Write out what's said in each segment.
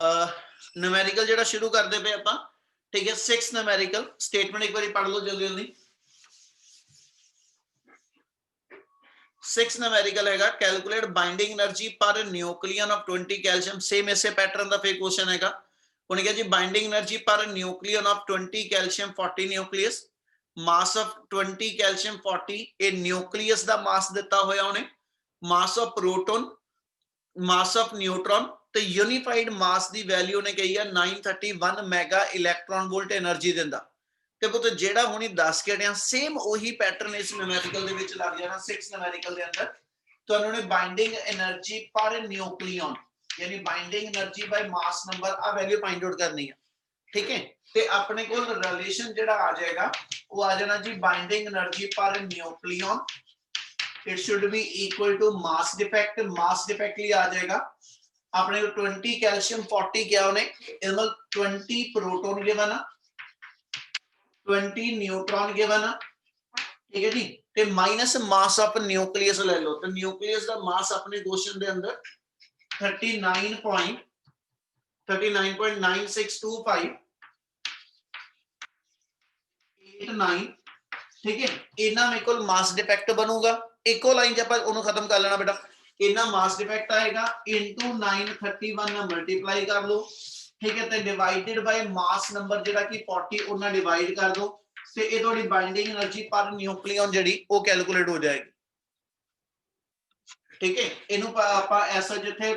Numerical जेड़ा शुरू करते पे आपां, ठीक है। 6 न्यूमेरिकल स्टेटमेंट एक बार पढ़ लो जल्दी जल्दी। 6 न्यूमेरिकल हैगा calculate binding energy per nucleon of 20 calcium. Same इसे पैटर्न का फिर क्वेश्चन हैगा। उन्हें कहा जी binding energy per nucleon of 20 calcium 40 nucleus, mass of 20 calcium 40 ए न्यूक्लियस का मास दिता होया उन्हें, mass of proton, mass of neutron ते यूनिफाइड मास की वैल्यू ने कही है 931 मैगा इलैक्ट्रॉन वोल्ट एनर्जी दिंदा। ते पुत जेड़ा हुणी दस के हटिया सेम वही पैटर्न इस न्यूमेरिकल दे विच लग जाना। 6 न्यूमेरिकल दे अंदर तुहानू ने बाइंडिंग एनर्जी पर न्यूक्लियन यानी binding energy by mass number आ वैल्यू फाइंड आउट करनी है, ठीक है। ते अपने को रिलेशन जेड़ा आ जाएगा वो आ जाना जी binding energy per nucleon it should be equal to mass defect. Mass defect लिए आ जाएगा अपने को 20 कैल्शियम 40 क्या उन्हें 20 प्रोटॉन गिवन है, 20 न्यूट्रॉन गिवन है, ठीक है जी। ते माइनस मास ऑफ न्यूक्लियस ले लो तो न्यूक्लियस का मास अपने क्वेश्चन दे अंदर 39.962589, ठीक है। इना मेरे को मास डिफेक्ट बनूगा इको लाइन जब उन्होंने खत्म कर लेना बेटा। इना मास डिफेक्ट आएगा इनटू 931 ना मल्टीप्लाई कर लो, ठीक है। ते डिवाइडेड बाय मास नंबर जेड़ा कि 40 उन्ना डिवाइड कर दो ते ये थोड़ी बाइंडिंग एनर्जी पर न्यूक्लियन जेड़ी वो कैलकुलेट हो जाएगी, ठीक है। इनु आपा ऐसा जिथे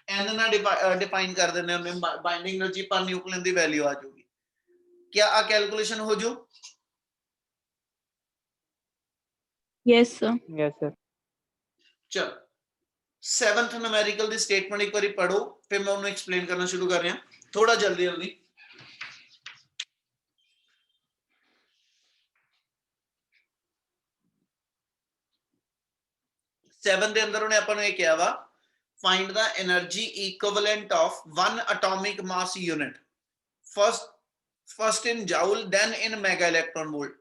एन ना डिफाइन कर देने हमने बाइंडिंग एनर्जी पर न्यूक्लियन दी वैल्यू आ जाएगी। क्या आ कैलकुलेशन हो जो? Yes sir. Yes sir. चल 7th न्यूमेरिकल दी स्टेटमेंट एक बारी पढ़ो फिर मैं उन्हें एक्सप्लेन करना शुरू कर रहा थोड़ा जल्दी जल्दी। सेवन दे अंदर उन्हें अपन ने क्या वा find the energy equivalent of one atomic mass unit first in joule then in mega electron volt,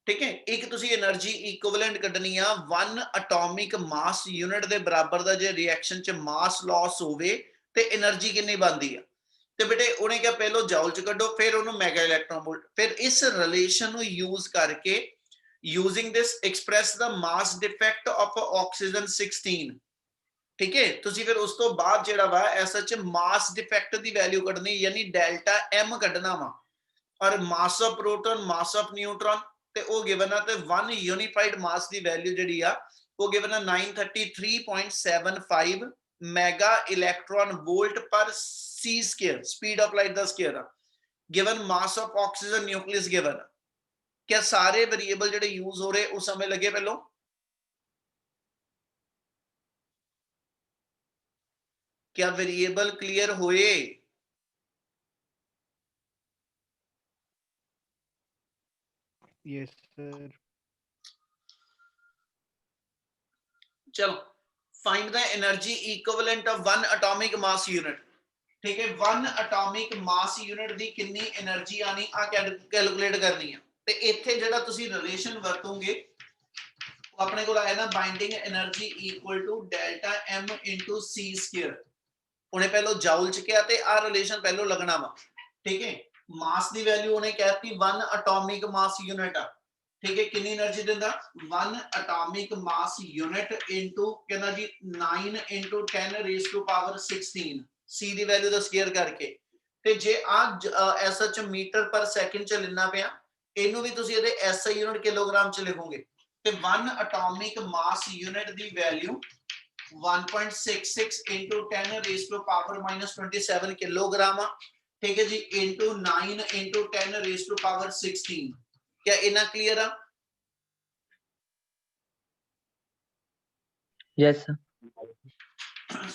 ठीक है। एक तुसी एनर्जी इक्विवेलेंट कढनी आ वन एटॉमिक मास यूनिट दे बराबर दा जे रिएक्शन च मास लॉस होवे ते एनर्जी कितनी बनदी है। ते बेटे उन्हें क्या पहलो जूल च कढो फिर उन्होंने मेगा इलेक्ट्रॉन वोल्ट, फिर इस रिलेशन नु यूज करके using this express the mass defect of oxygen 16, ठीक है। तुसी फिर उस तो बाद जेड़ा वा एसएच मास डिफेक्ट दी वैल्यू कढनी यानी डेल्टा एम कढना वा और mass of proton mass of neutron ते वो गिवन है ते वन यूनिफाइड मास दी वैल्यू जेडी आ वो गिवन है 933.75 mega electron volt per C square speed of light the square given mass of oxygen nucleus given. क्या सारे वेरिएबल जेडे यूज हो रहे उस समय लगे पहलो? क्या वेरिएबल क्लियर होए? Yes sir. चलो find the energy equivalent of one atomic mass unit, ठीक है। वन एटॉमिक मास यूनिट दी कितनी एनर्जी आनी आ कैलकुलेट करनी है ते इथे जेड़ा तुसी रिलेशन वरतोगे अपने को आया ना binding energy equal to delta M into C square. उन्हें पहलो जूल च क्या ते आ रिलेशन पहलो लगना वा, ठीक है। मास दी वैल्यू उन्हें कहती वन एटॉमिक मास यूनिट आ, ठीक है। कितनी एनर्जी दिंदा one atomic mass unit into कहना जी 9 into 10 raise to power 16 C दी वैल्यू दा स्क्वायर करके ते जे आ एसएच मीटर पर सेकंड च लेना पिया इनु भी तुसी ਇਹਦੇ एसआई यूनिट किलोग्राम च लिखोगे ते one atomic mass unit the value 1.66 into 10 raised to power minus 27 kilogram, ठीक है जी, into 9 into 10 raised to power 16। क्या इना क्लियर है? यस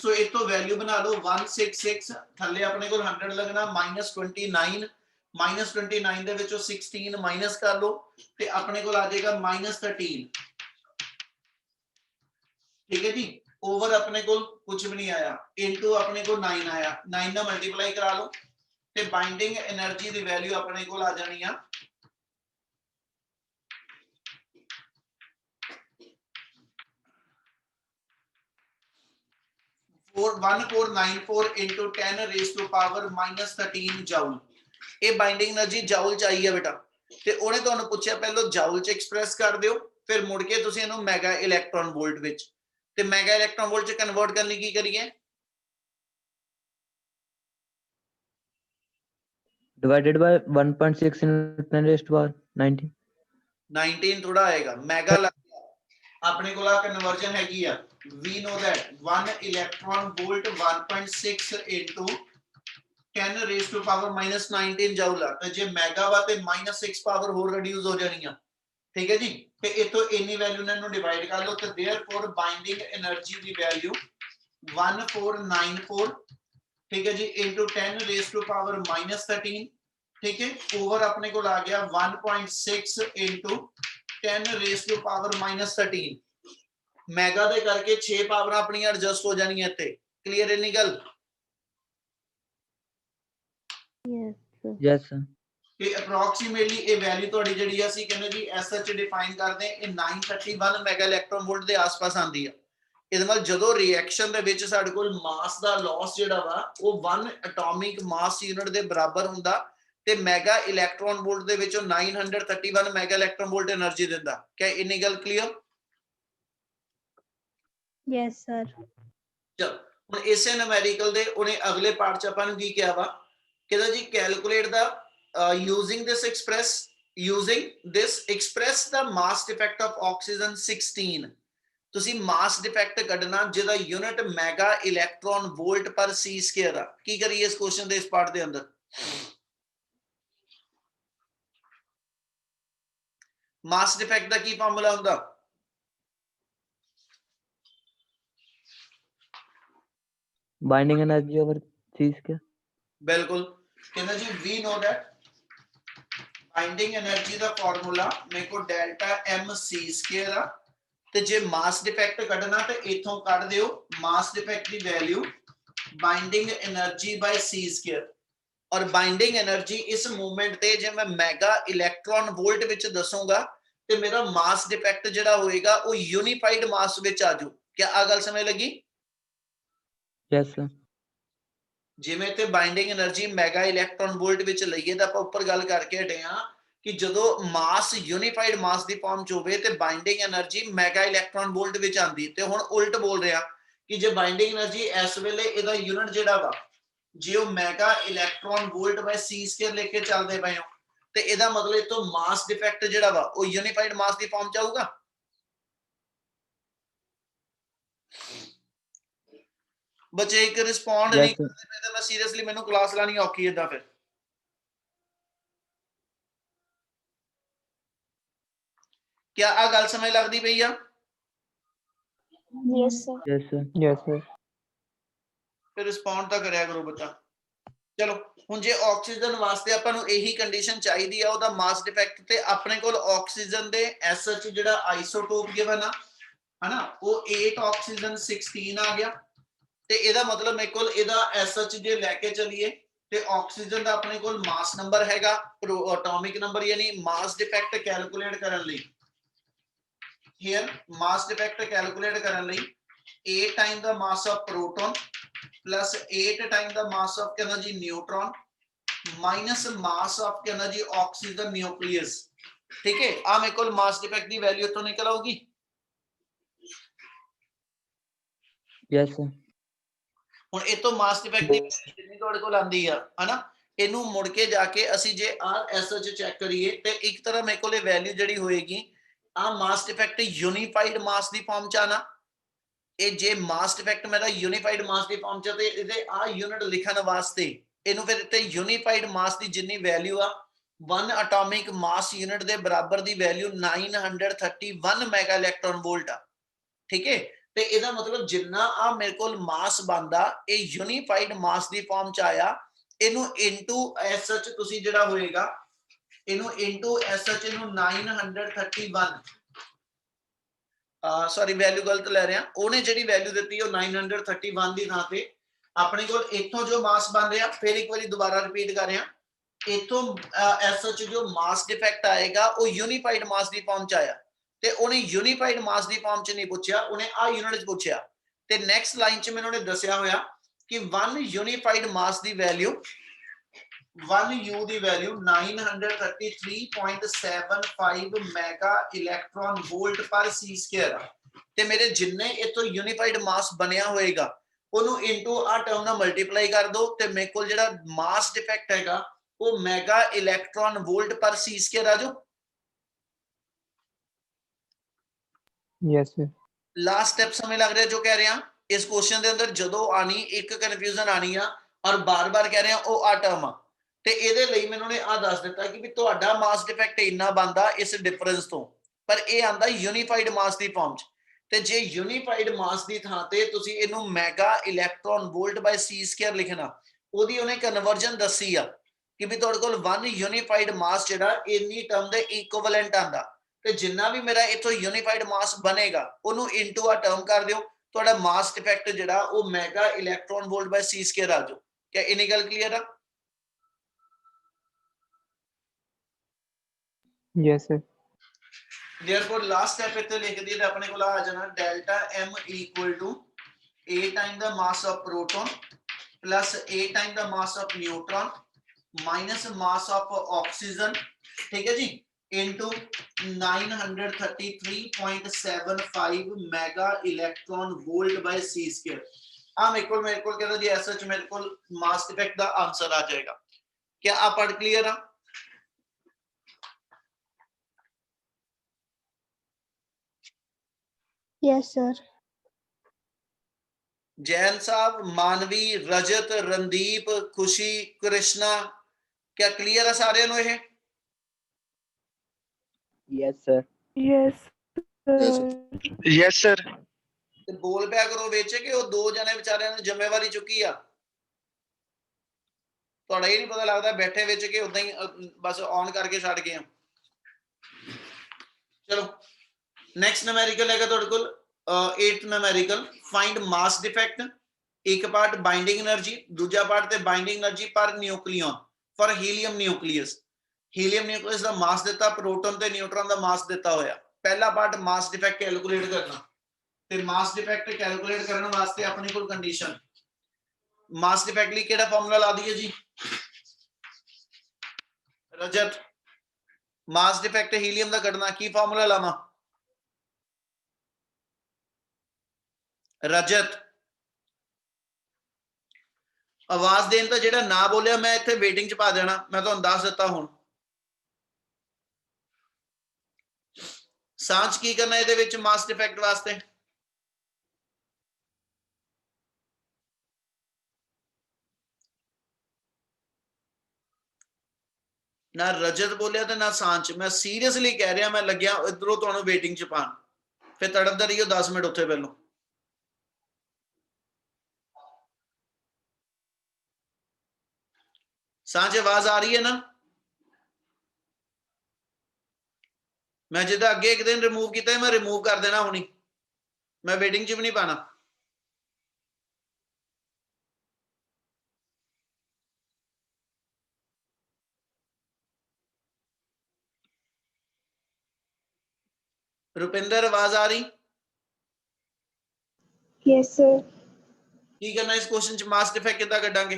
सो एक तो वैल्यू बना लो 166 थल्ले अपने को 100 लगना -29 -29 दे विचों 16 माइनस कर लो ते अपने को आ जाएगा -13, ठीक है जी। ओवर अपने को कुछ भी नहीं आया इनटू अपने को 9 आया 9 ना मल्टीप्लाई करा लो ते बाइंडिंग एनर्जी दी वैल्यू अपने को आ जानी है 4 1494 into 10 raised to power minus 13 joule। ये बाइंडिंग एनर्जी जाउल ਚ ਆਈ ਹੈ ਬੇਟਾ, ਤੇ ਉਹਨੇ ਤੁਹਾਨੂੰ ਪੁੱਛਿਆ ਪਹਿਲਾਂ ਜਾउल ਚ ਐਕਸਪ੍ਰੈਸ ਕਰ ਦਿਓ, ਫਿਰ ਮੁੜ ਕੇ ਤੁਸੀਂ ਇਹਨੂੰ ਮੈਗਾ ਇਲੈਕਟ੍ਰੋਨ ਵੋਲਟ ਵਿੱਚ, ਤੇ ਮੈਗਾ ਇਲੈਕਟ੍ਰੋਨ ਵੋਲਟ ਚ ਕਨਵਰਟ ਕਰਨ ਲਈ ਕੀ ਕਰੀਏ? divided by 1.6 into 10 raised to power 19 19 ਥੋੜਾ ਆਏਗਾ, ਮੈਗਾ ਲੱਗ ਗਿਆ ਆਪਣੇ ਕੋਲ। ਆ ਕਨਵਰਜਨ ਹੈਗੀ ਆ, we know that 1 electron volt 1.6 into 10 raised to power minus 19 joule ਆ, ਤੇ ਜੇ ਮੈਗਾ ਵਾ ਤੇ -6 ਪਾਵਰ ਹੋਰ ਰਿਡਿਊਸ ਹੋ ਜਾਣੀ ਆ, ਠੀਕ ਹੈ ਜੀ। ਤੇ ਇਥੋਂ ਇੰਨੀ ਵੈਲਿਊ ਨਾਲ ਇਹਨੂੰ ਡਿਵਾਈਡ ਕਰ ਲਓ, ਤੇ therefore ਬਾਈਂਡਿੰਗ એનર્ਜੀ ਦੀ ਵੈਲਿਊ 1494, ठीक है जी, into 10 raised to power minus 13, ठीक है, ओवर अपने को आ गया 1.6 into 10 raised to power minus 13। Mega दे करके 6 पावर अपनी एडजस्ट हो जानी है इत्थे, क्लियर है नी गल? Yes, sir. yes sir कि अप्रोक्सीमेटली ये वैल्यू ਤੁਹਾਡੀ ਜਿਹੜੀ ਆ ਅਸੀਂ ਕਹਿੰਦੇ ਜੀ ਐਸਐਚ ਡਿਫਾਈਨ ਕਰਦੇ ਹਾਂ, ਇਹ 931 ਮੈਗਾ ਇਲੈਕਟ੍ਰੋਨ ਵੋਲਟ ਦੇ ਆਸ-ਪਾਸ ਆਂਦੀ ਆ। ਇਹਦੇ ਨਾਲ ਜਦੋਂ ਰਿਐਕਸ਼ਨ ਦੇ ਵਿੱਚ ਸਾਡੇ ਕੋਲ ਮਾਸ ਦਾ ਲਾਸ ਜਿਹੜਾ ਵਾ ਉਹ 1 ਐਟੋਮਿਕ ਮਾਸ ਯੂਨਿਟ ਦੇ ਬਰਾਬਰ ਹੁੰਦਾ, ਤੇ ਮੈਗਾ ਇਲੈਕਟ੍ਰੋਨ ਵੋਲਟ ਦੇ ਵਿੱਚੋਂ 931 ਮੈਗਾ ਇਲੈਕਟ੍ਰੋਨ ਵੋਲਟ એનર્ਜੀ ਦਿੰਦਾ। ਕਿ ਇੰਨੀ ਗੱਲ ਕਲੀਅਰ? Yes, sir. ਚਲ ਹੁਣ ਇਸੇ ਨਿਊਮੈਰੀਕਲ ਦੇ ਉਹਨੇ ਅਗਲੇ ਪਾਰਟ ਚ ਆਪਾਂ ਨੂੰ ਕੀ ਕਿਹਾ ਵਾ, ਕਹਿੰਦਾ ਜੀ calculate the using this express the mass defect of oxygen 16। ਤੁਸੀਂ ਮਾਸ ਡਿਫੈਕਟ ਕੱਢਣਾ ਜਿਹਦਾ ਯੂਨਿਟ ਮੈਗਾ ਇਲੈਕਟ੍ਰੋਨ ਵੋਲਟ ਪਰ ਸੀ ਸਕੁਅਰ ਆ। ਕੀ ਕਰੀਏ ਇਸ ਕੁਐਸਚਨ ਦੇ ਇਸ ਪਾਰਟ ਦੇ ਅੰਦਰ? ਮਾਸ ਡਿਫੈਕਟ ਦਾ ਕੀ ਫਾਰਮੂਲਾ ਹੁੰਦਾ? binding energy over c square। ਬਿਲकुल, ਕਹਿੰਦਾ ਜੀ we know that binding energy the formula ਮੇਰੇ ਕੋ ਡੈਲਟਾ m c ਸਕੁਅਰ ਆ, ਤੇ ਜੇ ਮਾਸ ਡਿਫੈਕਟ ਕੱਢਣਾ ਤੇ ਇਥੋਂ ਕੱਢ ਦਿਓ ਮਾਸ ਡਿਫੈਕਟ ਦੀ ਵੈਲਿਊ ਬਾइंडिंग એનર્ਜੀ ਬਾਈ c ਸਕੁਅਰ। ਔਰ ਬਾइंडिंग એનર્ਜੀ ਇਸ ਮੂਵਮੈਂਟ ਤੇ ਜੇ ਮੈਂ ਮੈਗਾ ਇਲੈਕਟ੍ਰੋਨ ਵੋਲਟ ਵਿੱਚ ਦੱਸੂਗਾ ਤੇ ਮੇਰਾ ਮਾਸ ਡਿਫੈਕਟ ਜਿਹੜਾ ਹੋਏਗਾ ਉਹ ਯੂਨੀਫਾਈਡ ਮਾਸ ਵਿੱਚ ਆ ਜਾਊ। ਕੀ ਆ ਗੱਲ ਸਮਝ ਲੱਗੀ? yes sir ਜਿਵੇਂ ਤੇ ਬਾइंडिंग એનર્ਜੀ ਮੈਗਾ ਇਲੈਕਟ੍ਰੋਨ ਵੋਲਟ ਵਿੱਚ ਲਈਏ ਤਾਂ ਆਪਾਂ ਉੱਪਰ ਗੱਲ ਕਰਕੇ ਹਟੇ ਆ ਕਿ ਜਦੋਂ ਮਾਸ ਯੂਨੀਫਾਈਡ ਮਾਸ ਦੀ ਫਾਰਮ ਚ ਹੋਵੇ ਤੇ ਬਾइंडिंग એનર્ਜੀ ਮੈਗਾ ਇਲੈਕਟ੍ਰੋਨ ਵੋਲਟ ਵਿੱਚ ਆਂਦੀ। ਤੇ ਹੁਣ ਉਲਟ ਬੋਲ ਰਿਹਾ ਕਿ ਜੇ ਬਾइंडिंग એનર્ਜੀ ਇਸ ਵੇਲੇ ਇਹਦਾ ਯੂਨਿਟ ਜਿਹੜਾ ਵਾ ਜੇ ਉਹ ਮੈਗਾ ਇਲੈਕਟ੍ਰੋਨ ਵੋਲਟ ਬਾਈ ਸੀ ਸਕੁਅਰ ਲੈ ਕੇ ਚੱਲਦੇ ਪਏ ਹੋ, ਤੇ ਇਹਦਾ ਮਤਲਬ ਇਹ ਤੋਂ ਮਾਸ ਡਿਫੈਕਟ ਜਿਹੜਾ ਵਾ ਉਹ ਯੂਨੀਫਾਈਡ ਮਾਸ ਦੀ ਫਾਰਮ ਚ ਆਊਗਾ। ਬੱਚੇ ਇੱਕ ਰਿਸਪੌਂਡ ਨਹੀਂ ਕਰਦੇ ਤੇ ਮੈਂ ਸੀਰੀਅਸਲੀ ਮੈਨੂੰ ਕਲਾਸ ਲਾਣੀ ਔਖੀ ਇਦਾਂ। ਫਿਰ क्या आ गल समझ लगती पई आ? Yes, sir. yes sir yes sir फिर रिस्पॉन्ड तो करया करो बच्चा। चलो हुण जे ऑक्सीजन वास्ते आपां नूं यही कंडीशन चाहिदी आ, ओदा मास डिफेक्ट ते अपने कोल ऑक्सीजन दे एसएच जिहड़ा आइसोटोप गिवन आ है ना, वो 8 ऑक्सीजन 16 आ गया। ते एदा मतलब मेरे कोल एदा एसएच जे लेके चलिए ते ऑक्सीजन दा अपने कोल मास नंबर हैगा, एटॉमिक नंबर यानी मास डिफेक्ट कैलकुलेट करन लई here mass defect calculate ਕਰਨ ਲਈ 8 times the mass of proton plus 8 times the mass of कहना जी neutron minus mass of कहना जी oxygen nucleus। ठीक है, आ मेरे को mass defect की वैल्यू तो निकल आऊगी। yes sir ਹੁਣ ਇਹ ਤੋਂ mass defect ਦੀ ਜਿੰਨੀ ਤੁਹਾਡੇ ਕੋਲ ਆਂਦੀ ਆ ਹਨਾ, ਇਹਨੂੰ ਮੁੜ ਕੇ ਜਾ ਕੇ ਅਸੀਂ ਜੇ RSH ਚੈੱਕ ਕਰੀਏ ਤੇ ਇੱਕ ਤਰ੍ਹਾਂ ਮੇਰੇ ਕੋਲ ਇਹ ਵੈਲਿਊ ਜਿਹੜੀ ਹੋਏਗੀ ਆ ਮਾਸ ਡਿਫੈਕਟ ਯੂਨੀਫਾਈਡ ਮਾਸ ਦੀ ਫਾਰਮ ਚ ਆਣਾ। ਇਹ ਜੇ ਮਾਸ ਡਿਫੈਕਟ ਮੇਰਾ ਯੂਨੀਫਾਈਡ ਮਾਸ ਦੀ ਫਾਰਮ ਚ ਤੇ ਇਹਦੇ ਆ ਯੂਨਿਟ ਲਿਖਣ ਵਾਸਤੇ ਇਹਨੂੰ ਫਿਰ ਤੇ ਯੂਨੀਫਾਈਡ ਮਾਸ ਦੀ ਜਿੰਨੀ ਵੈਲਿਊ ਆ 1 ਐਟੋਮਿਕ ਮਾਸ ਯੂਨਿਟ ਦੇ ਬਰਾਬਰ ਦੀ ਵੈਲਿਊ 931 ਮੈਗਾ ਇਲੈਕਟ੍ਰੋਨ ਵੋਲਟ ਆ। ਠੀਕ ਹੈ, ਤੇ ਇਹਦਾ ਮਤਲਬ ਜਿੰਨਾ ਆ ਮੇਰੇ ਕੋਲ ਮਾਸ ਬਣਦਾ ਇਹ ਯੂਨੀਫਾਈਡ ਮਾਸ ਦੀ ਫਾਰਮ ਚ ਆਇਆ, ਇਹਨੂੰ ਇਨਟੂ ਐਸਐਚ ਤੁਸੀਂ ਜਿਹੜਾ ਹੋਏਗਾ ਇਹਨੂੰ into SH ਇਹਨੂੰ 931 ਸੌਰੀ ਵੈਲਿਊ ਗਲਤ ਲੈ ਰਿਹਾ, ਉਹਨੇ ਜਿਹੜੀ ਵੈਲਿਊ ਦਿੱਤੀ ਉਹ 931 ਦੀ ਥਾਂ ਤੇ ਆਪਣੇ ਕੋਲ ਇੱਥੋਂ ਜੋ ਮਾਸ ਬਣ ਰਿਹਾ, ਫਿਰ ਇੱਕ ਵਾਰੀ ਦੁਬਾਰਾ ਰਿਪੀਟ ਕਰ ਰਿਹਾ, ਇੱਥੋਂ SH ਜੋ ਮਾਸ ਡਿਫੈਕਟ ਆਏਗਾ ਉਹ ਯੂਨੀਫਾਈਡ ਮਾਸ ਦੀ ਫਾਰਮ ਚ ਆਇਆ, ਤੇ ਉਹਨੇ ਯੂਨੀਫਾਈਡ ਮਾਸ ਦੀ ਫਾਰਮ ਚ ਨਹੀਂ ਪੁੱਛਿਆ, ਉਹਨੇ ਆ ਯੂਨਿਟ ਚ ਪੁੱਛਿਆ ਤੇ ਨੈਕਸਟ ਲਾਈਨ 'ਚ ਮੈਨੂੰ ਨੇ ਦੱਸਿਆ ਹੋਇਆ ਕਿ 1 ਯੂਨੀਫਾਈਡ ਮਾਸ ਦੀ ਵੈਲਿਊ 1 U ਦੀ ਵੈਲਿਊ 933.75 ਮੈਗਾ ਇਲੈਕਟ੍ਰੋਨ ਵੋਲਟ ਪਰ ਸੀ ਸਕੁਅਰ ਆ ਤੇ ਮੇਰੇ ਜਿੰਨੇ ਇਥੋਂ ਯੂਨੀਫਾਈਡ ਮਾਸ ਬਣਿਆ ਹੋਏਗਾ ਉਹਨੂੰ ਇਨਟੂ ਆ ਟਰਮ ਨਾਲ ਮਲਟੀਪਲਾਈ ਕਰ ਦੋ ਤੇ ਮੇਰੇ ਕੋਲ ਜਿਹੜਾ ਮਾਸ ਡਿਫੈਕਟ ਹੈਗਾ ਉਹ ਮੈਗਾ ਇਲੈਕਟ੍ਰੋਨ ਵੋਲਟ ਪਰ ਸੀ ਸਕੁਅਰ ਆ ਜੋ Yes, sir. ਲਾਸਟ ਸਟੈਪ ਸਮਝ ਲੱਗ ਰਿਹਾ ਜੋ ਕਹਿ ਰਿਹਾ ਇਸ ਕੁਐਸਚਨ ਦੇ ਅੰਦਰ ਜਦੋਂ ਆਣੀ ਇੱਕ ਕਨਫਿਊਜ਼ਨ ਆਣੀ ਆ ਔਰ ਬਾਰ-ਬਾਰ ਕਹਿ ਰਿਹਾ ਉਹ ਆ ਟਰਮ ਆ ਤੇ ਇਹਦੇ ਲਈ ਮੈਨੂੰ ਨੇ ਆ ਦੱਸ ਦਿੱਤਾ ਕਿ ਵੀ ਤੁਹਾਡਾ ਮਾਸ ਡਿਫੈਕਟ ਇੰਨਾ ਬਣਦਾ ਇਸ ਡਿਫਰੈਂਸ ਤੋਂ ਪਰ ਇਹ ਆਂਦਾ ਯੂਨੀਫਾਈਡ ਮਾਸ ਦੀ ਫਾਰਮ 'ਚ ਤੇ ਜੇ ਯੂਨੀਫਾਈਡ ਮਾਸ ਦੀ ਥਾਂ ਤੇ ਤੁਸੀਂ ਇਹਨੂੰ ਮੈਗਾ ਇਲੈਕਟ੍ਰੋਨ ਵੋਲਟ ਬਾਈ ਸੀ ਸਕੁਅਰ ਲਿਖਣਾ ਉਹਦੀ ਉਹਨੇ ਕਨਵਰਜਨ ਦੱਸੀ ਆ ਕਿ ਵੀ ਤੁਹਾਡੇ ਕੋਲ 1 ਯੂਨੀਫਾਈਡ ਮਾਸ ਜਿਹੜਾ ਇੰਨੀ ਟਰਮ ਦੇ ਇਕੁਇਵਲੈਂਟ ਆਂਦਾ ਤੇ ਜਿੰਨਾ ਵੀ ਮੇਰਾ ਇਥੋਂ ਯੂਨੀਫਾਈਡ ਮਾਸ ਬਣੇਗਾ ਉਹਨੂੰ ਇਨਟੂ ਆ ਟਰਮ ਕਰ ਦਿਓ ਤੁਹਾਡਾ ਮਾਸ ਡਿਫੈਕਟ ਜਿਹੜਾ ਉਹ ਮੈਗਾ ਇਲੈਕਟ੍ਰੋਨ ਵੋਲਟ ਬਾਈ ਸੀ ਸਕੁਅਰ ਆ ਜਾਓ ਕਿ ਇਨੀ ਗੱਲ ਕਲੀਅਰ ਆ Yes, sir. therefore last step ਇੱਥੇ ਲਿਖ ਦਈਏ ਤੇ ਆਪਣੇ ਕੋਲ ਆ ਜਾਣਾ delta m equal to a time the mass of proton plus a time the mass of neutron minus mass of oxygen ठीक है जी into 933.75 mega electron volt by c square मेरे को कहता जी ऐसा मेरे को मास डिफेक्ट का आंसर आ जाएगा क्या आप पढ़ क्लियर है Yes, sir. जैन साहब मानवी रजत रणदीप खुशी कृष्णा क्या क्लियर है सारे नु ये Yes, sir. Yes, sir. Yes, sir. ਤੇ ਬੋਲ ਪਿਆ ਕਰੋ ਵਿੱਚ ਕਿ ਉਹ ਦੋ ਜਣੇ ਵਿਚਾਰਿਆਂ ਨੇ ਜ਼ਿੰਮੇਵਾਰੀ ਚੁੱਕੀ ਆ ਤੁਹਾਡਾ ਇਹ ਨਹੀਂ ਪਤਾ ਲੱਗਦਾ ਬੈਠੇ ਵਿੱਚ ਕਿ ਉਦਾਂ ਹੀ ਬਸ ਔਨ ਕਰਕੇ ਛੱਡ ਗਏ ਆ ਚਲੋ ਨੈਕਸਟ ਨਿਊਮੈਰੀਕਲ ਹੈਗਾ ਤੁਹਾਡੇ ਕੋਲ 8th numerical find mass defect ਇੱਕ ਪਾਰਟ ਬਾਈਂਡਿੰਗ એનર્ਜੀ ਦੂਜਾ ਪਾਰਟ ਤੇ binding energy per nucleon for helium nucleus helium nucleus ਦਾ ਮਾਸ ਦਿੱਤਾ ਪ੍ਰੋਟੋਨ ਤੇ ਨਿਊਟਰੋਨ ਦਾ ਮਾਸ ਦਿੱਤਾ ਹੋਇਆ ਪਹਿਲਾ ਪਾਰਟ ਮਾਸ ਡਿਫੈਕਟ ਕੈਲਕੂਲੇਟ ਕਰਨਾ ਤੇ ਮਾਸ ਡਿਫੈਕਟ ਕੈਲਕੂਲੇਟ ਕਰਨ ਵਾਸਤੇ ਆਪਣੇ ਕੋਲ ਕੰਡੀਸ਼ਨ ਮਾਸ ਡਿਫੈਕਟ ਲਈ ਕਿਹੜਾ ਫਾਰਮੂਲਾ ਲਾ ਦਈਏ ਜੀ ਰਜਤ ਮਾਸ ਡਿਫੈਕਟ ਹੀਲੀਅਮ ਦਾ ਕੱਢਣਾ ਕੀ ਫਾਰਮੂਲਾ ਲਾਵਾਂ रजत आवाज देन तो जेड़ा ना बोलिया मैं इत्थे वेटिंग च पा देना मैं तो दस दिता हुण सांझ की करना इहदे विच मास डिफेक्ट वास्ते ना रजत बोलिया ते ना सांझ मैं सीरियसली कह रहा मैं लग्या इधरों तुहानू वेटिंग च पान फिर तड़पदा रहियो 10 मिनट उत्थे पहलों सांझ आवाज आ रही है ना मैं जिदा अगे एक दिन रिमूव किया मैं रिमूव कर देना हुणी मैं वेटिंग च भी नहीं पाना रुपिंदर आवाज आ रही Yes, sir. की करना इस क्वेश्चन च मास डिफेक्ट किदा कड्डांगे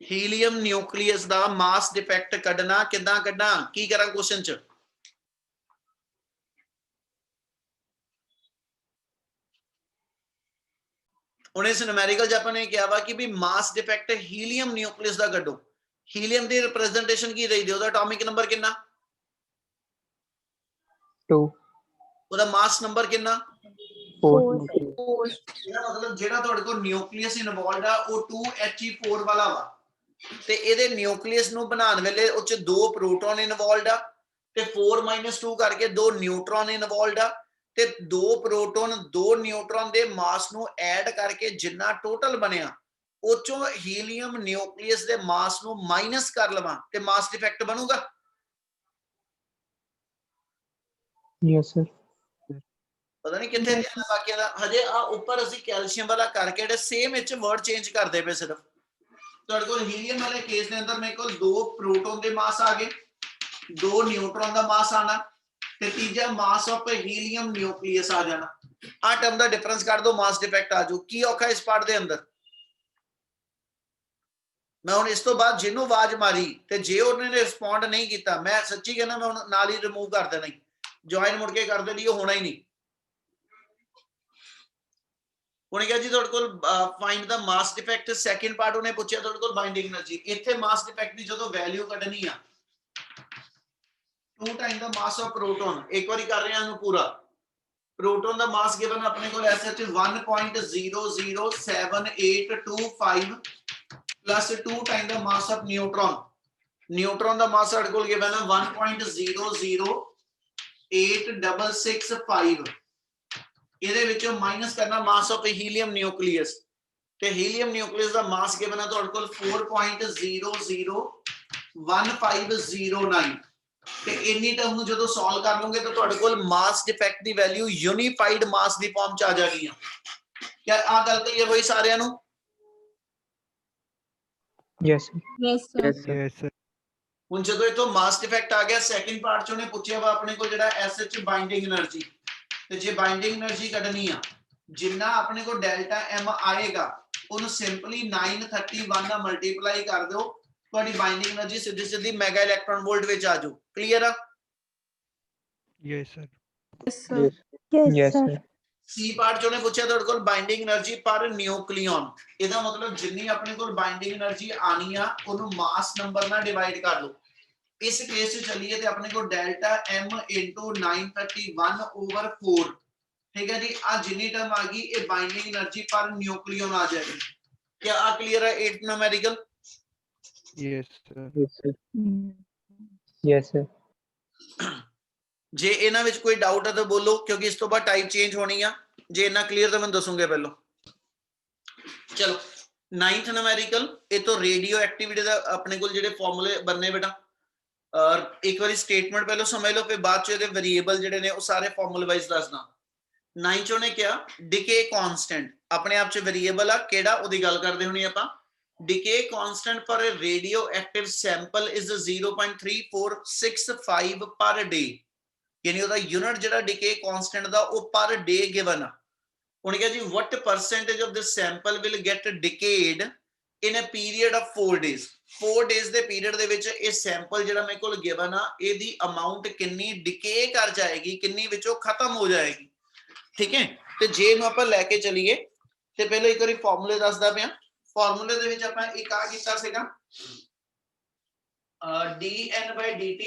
हीलियम न्यूक्लियस दा मास डिफेक्ट कड्डना किदां कड्डां की करा क्वेश्चन च हुण इस न्यूमेरिकल च आपने क्या वा कि भी मास डिफेक्ट हीलियम न्यूक्लियस दा कड्डो हीलियम दी रिप्रेजेंटेशन की देई दियो ओदा एटॉमिक नंबर कितना 2. ओदा मास नंबर कितना 4. ਇਹਦਾ ਮਤਲਬ ਜਿਹੜਾ ਤੁਹਾਡੇ ਕੋਲ ਨਿਊਕਲੀਅਸ ਇਨਵੋਲਵਡ ਆ ਉਹ 2He4 ਵਾਲਾ ਵਾ ਤੇ ਇਹਦੇ ਨਿਊਕਲੀਅਸ ਨੂੰ ਬਣਾਉਣ ਵੇਲੇ ਉਹ ਚ ਦੋ ਪ੍ਰੋਟੋਨ ਇਨਵੋਲਵਡ ਆ ਤੇ 4 - 2 ਕਰਕੇ ਦੋ ਨਿਊਟਰੋਨ ਇਨਵੋਲਵਡ ਆ ਤੇ ਦੋ ਪ੍ਰੋਟੋਨ ਦੋ ਨਿਊਟਰੋਨ ਦੇ ਮਾਸ ਨੂੰ ਐਡ ਕਰਕੇ ਜਿੰਨਾ ਟੋਟਲ ਬਣਿਆ ਉਹ ਚੋਂ ਹੀਲੀਅਮ ਨਿਊਕਲੀਅਸ ਦੇ ਮਾਸ ਨੂੰ ਮਾਈਨਸ ਕਰ ਲਵਾਂ ਤੇ ਮਾਸ ਡਿਫੈਕਟ ਬਣੂਗਾ Yes, sir. पता नहीं कितने ध्यान बाकी दा हजे आ ऊपर ਅਸੀਂ ਕੈਲਸ਼ੀਅਮ ਵਾਲਾ ਕਰਕੇ ਜਿਹੜੇ ਸੇਮ ਵਿੱਚ ਵਰਡ ਚੇਂਜ ਕਰਦੇ ਪਏ ਸਿਰਫ ਤੁਹਾਡੇ ਕੋਲ ਹੀਲੀਅਮ ਵਾਲੇ ਕੇਸ ਦੇ ਅੰਦਰ ਮੇਰੇ ਕੋਲ ਦੋ ਪ੍ਰੋਟੋਨ ਦੇ ਮਾਸ ਆ ਗਏ ਦੋ ਨਿਊਟਰੋਨ ਦਾ ਮਾਸ ਆਣਾ ਤੇ ਤੀਜਾ ਮਾਸ ਆਫ ਹੀਲੀਅਮ ਨਿਊਕਲੀਅਸ ਆ ਜਾਣਾ। ਆ ਟਰਮ ਦਾ ਡਿਫਰੈਂਸ ਕੱਢ ਦੋ, ਮਾਸ ਡਿਫੈਕਟ ਆ ਜਾਊ। ਕੀ ਔਖਾ ਇਸ ਪਾਰਟ ਦੇ ਅੰਦਰ? ਮੈਂ ਹੁਣ ਇਸ ਤੋਂ ਬਾਅਦ ਜਿਹਨੂੰ ਆਵਾਜ਼ ਮਾਰੀ ਤੇ ਜੇ ਉਹਨੇ ਰਿਸਪੌਂਡ ਨਹੀਂ ਕੀਤਾ, ਮੈਂ ਸੱਚੀ ਕਹਿੰਦਾ ਮੈਂ ਹੁਣ ਨਾਲ ਹੀ ਰਿਮੂਵ ਕਰ ਦੇਣਾ, ਜੁਆਇਨ ਮੁੜ ਕੇ ਕਰ ਦੇਣੀ, ਉਹ ਹੋਣਾ ਹੀ ਨਹੀਂ। ਉਹਨੇ ਕਿਹਾ ਜੀ ਤੁਹਾਡੇ ਕੋਲ ਫਾਈਂਡ ਦਾ ਮਾਸ ਡਿਫੈਕਟ, ਸੈਕਿੰਡ ਪਾਰਟ ਉਹਨੇ ਪੁੱਛਿਆ ਤੁਹਾਡੇ ਕੋਲ ਬਾਈਂਡਿੰਗ એનર્ਜੀ। ਇੱਥੇ ਮਾਸ ਡਿਫੈਕਟ ਦੀ ਜਦੋਂ ਵੈਲਿਊ ਕੱਢਣੀ ਆ 2 time the mass of proton, ਇੱਕ ਵਾਰੀ ਕਰ ਰਹੇ ਹਾਂ ਇਹਨੂੰ ਪੂਰਾ। ਪ੍ਰੋਟੋਨ ਦਾ ਮਾਸ ਗਿਵਨ ਆਪਣੇ ਕੋਲ SH 1.00782 plus 2 times the mass of neutron. Neutron the mass ਸਾਡੇ ਕੋਲ given ਹੈ 1.00865। ਇਹਦੇ ਵਿੱਚੋਂ ਮਾਈਨਸ ਕਰਨਾ ਮਾਸ ਆਫ ਹੀਲੀਅਮ ਨਿਊਕਲੀਅਸ, ਤੇ ਹੀਲੀਅਮ ਨਿਊਕਲੀਅਸ ਦਾ ਮਾਸ ਗਿਵਨ ਹੈ ਤੁਹਾਡੇ ਕੋਲ 4.00159। ਤੇ ਇੰਨੀ ਟਰਮ ਨੂੰ ਜਦੋਂ ਸੋਲਵ ਕਰ ਲਓਗੇ ਤਾਂ ਤੁਹਾਡੇ ਕੋਲ ਮਾਸ ਡਿਫੈਕਟ ਦੀ ਵੈਲਿਊ ਯੂਨੀਫਾਈਡ ਮਾਸ ਦੀ ਫਾਰਮ ਚ ਆ ਜਾਣੀ ਆ। ਕਿਆ ਆ ਗੱਲ ਕਲੀਅਰ ਹੋਈ ਸਾਰਿਆਂ ਨੂੰ? Yes, sir. Yes, sir. Yes, sir. Yes, sir. ਹੁਣ ਜਦੋਂ ਇਥੋਂ ਮਾਸ ਡਿਫੈਕਟ ਆ ਗਿਆ, ਸੈਕਿੰਡ ਪਾਰਟ ਚ ਉਹਨੇ ਪੁੱਛਿਆ ਵਾ ਆਪਣੇ ਕੋਲ ਜਿਹੜਾ ਐਸਐਚ ਬਾਈਂਡਿੰਗ એનર્ਜੀ, ਤੇ ਜੇ ਬਾਈਂਡਿੰਗ એનર્ਜੀ ਕੱਢਣੀ ਆ, ਜਿੰਨਾ ਆਪਣੇ ਕੋਲ ਡੈਲਟਾ ਐਮ ਆਏਗਾ ਉਹਨੂੰ ਸਿੰਪਲੀ 931 ਨਾਲ ਮਲਟੀਪਲਾਈ ਕਰ ਦਿਓ, ਤੁਹਾਡੀ ਬਾਈਂਡਿੰਗ એનર્ਜੀ ਸਿੱਧੀ ਸਿੱਧੀ ਮੈਗਾ ਇਲੈਕਟ੍ਰੋਨ ਵੋਲਟ ਵਿੱਚ ਆ ਜਾਊ। ਕਲੀਅਰ ਆ? Yes, sir. Yes, sir. Yes, Yes, yes, sir. sir. ਸੀ ਪਾਰਟ ਚ ਉਹਨੇ ਪੁੱਛਿਆ ਤੁਹਾਡੇ ਕੋਲ ਬਾਈਂਡਿੰਗ એનર્ਜੀ ਪਰ ਨਿਊਕਲੀਓਨ। ਇਹਦਾ ਮਤਲਬ ਜਿੰਨੀ ਆਪਣੇ ਕੋਲ ਬਾਈਂਡਿੰਗ એનર્ਜੀ ਆਣੀ ਆ ਉਹਨੂੰ ਮਾਸ ਨੰਬਰ ਨਾਲ ਡਿਵਾਈਡ ਕਰ ਲਓ। ਇਸ ਕੇਸ ਚ ਚੱਲੀਏ ਤੇ ਆਪਣੇ ਕੋਲ ਡੈਲਟਾ m * 931/4, ਠੀਕ ਹੈ ਜੀ। ਆ ਜਿੰਨੀ ਟਰਮ ਆ ਗਈ ਇਹ ਬਾਈਂਡਿੰਗ એનર્ਜੀ ਪਰ ਨਿਊਕਲੀਓਨ ਆ ਜਾਏਗੀ। क्या आ क्लियर है 8 numerical? Yes, sir. Yes, sir. Yes, sir. ਜੇ ਇਹਨਾਂ ਵਿੱਚ ਕੋਈ ਡਾਊਟ ਹੈ ਤਾਂ ਬੋਲੋ, ਕਿਉਂਕਿ ਇਸ ਤੋਂ ਬਾਅਦ ਟਾਈਪ ਚੇਂਜ ਹੋਣੀ ਆ। ਜੇ ਇਹਨਾਂ ਕਲੀਅਰ ਤਾਂ ਮੈਨੂੰ ਦੱਸੂਗੇ ਪਹਿਲਾਂ। ਚਲੋ 9th न्यूमेरिकल, ਇਹ ਤੋਂ ਰੇਡੀਓ ਐਕਟੀਵਿਟੀ ਦਾ ਆਪਣੇ ਕੋਲ ਜਿਹੜੇ ਫਾਰਮੂਲੇ ਬਣਨੇ ਬੇਟਾ, ਇੱਕ ਵਾਰੀ ਸਟੇਟਮੈਂਟ ਪਹਿਲਾਂ ਸਮਝ ਲਓ, ਫਿਰ ਬਾਅਦ ਚ ਇਹਦੇ ਵੇਰੀਏਬਲ ਜਿਹੜੇ ਨੇ ਉਹ ਸਾਰੇ ਫਾਰਮੂਲੇ ਵਾਈਜ਼ ਦੱਸਣਾ। 9 ਚ ਉਹਨੇ ਕਿਹਾ ਡਿਕੇ ਕਾਂਸਟੈਂਟ, ਆਪਣੇ ਆਪ ਚ ਵੇਰੀਏਬਲ ਆ ਕਿਹੜਾ, ਉਹਦੀ ਗੱਲ ਕਰਦੇ ਹੋਣੀ ਆਪਾਂ। decay constant for a radioactive sample is 0.3465 per day, ਯਾਨੀ ਉਹਦਾ ਯੂਨਿਟ ਜਿਹੜਾ decay constant ਦਾ ਉਹ per day given ਆ। ਉਹਨੇ ਕਿਹਾ ਜੀ what percentage of the sample will get decayed in a period of 4 days? 4 days ਦੇ ਪੀਰੀਅਡ ਦੇ ਵਿੱਚ ਇਹ ਸੈਂਪਲ ਜਿਹੜਾ ਮੇਰੇ ਕੋਲ ਗਿਵਨ ਆ ਇਹਦੀ ਅਮਾਉਂਟ ਕਿੰਨੀ ਡਿਕੇ ਕਰ ਜਾਏਗੀ, ਕਿੰਨੀ ਵਿੱਚੋਂ ਖਤਮ ਹੋ ਜਾਏਗੀ। ਠੀਕ ਹੈ, ਤੇ ਜੇ ਇਹਨੂੰ ਆਪਾਂ ਲੈ ਕੇ ਚਲੀਏ ਤੇ ਪਹਿਲਾਂ ਇੱਕ ਵਾਰੀ ਫਾਰਮੂਲੇ ਦੱਸਦਾ ਪਿਆ। ਫਾਰਮੂਲੇ ਦੇ ਵਿੱਚ ਆਪਾਂ ਇੱਕ ਆ ਕੀਤਾ ਸੀਗਾ dn/dt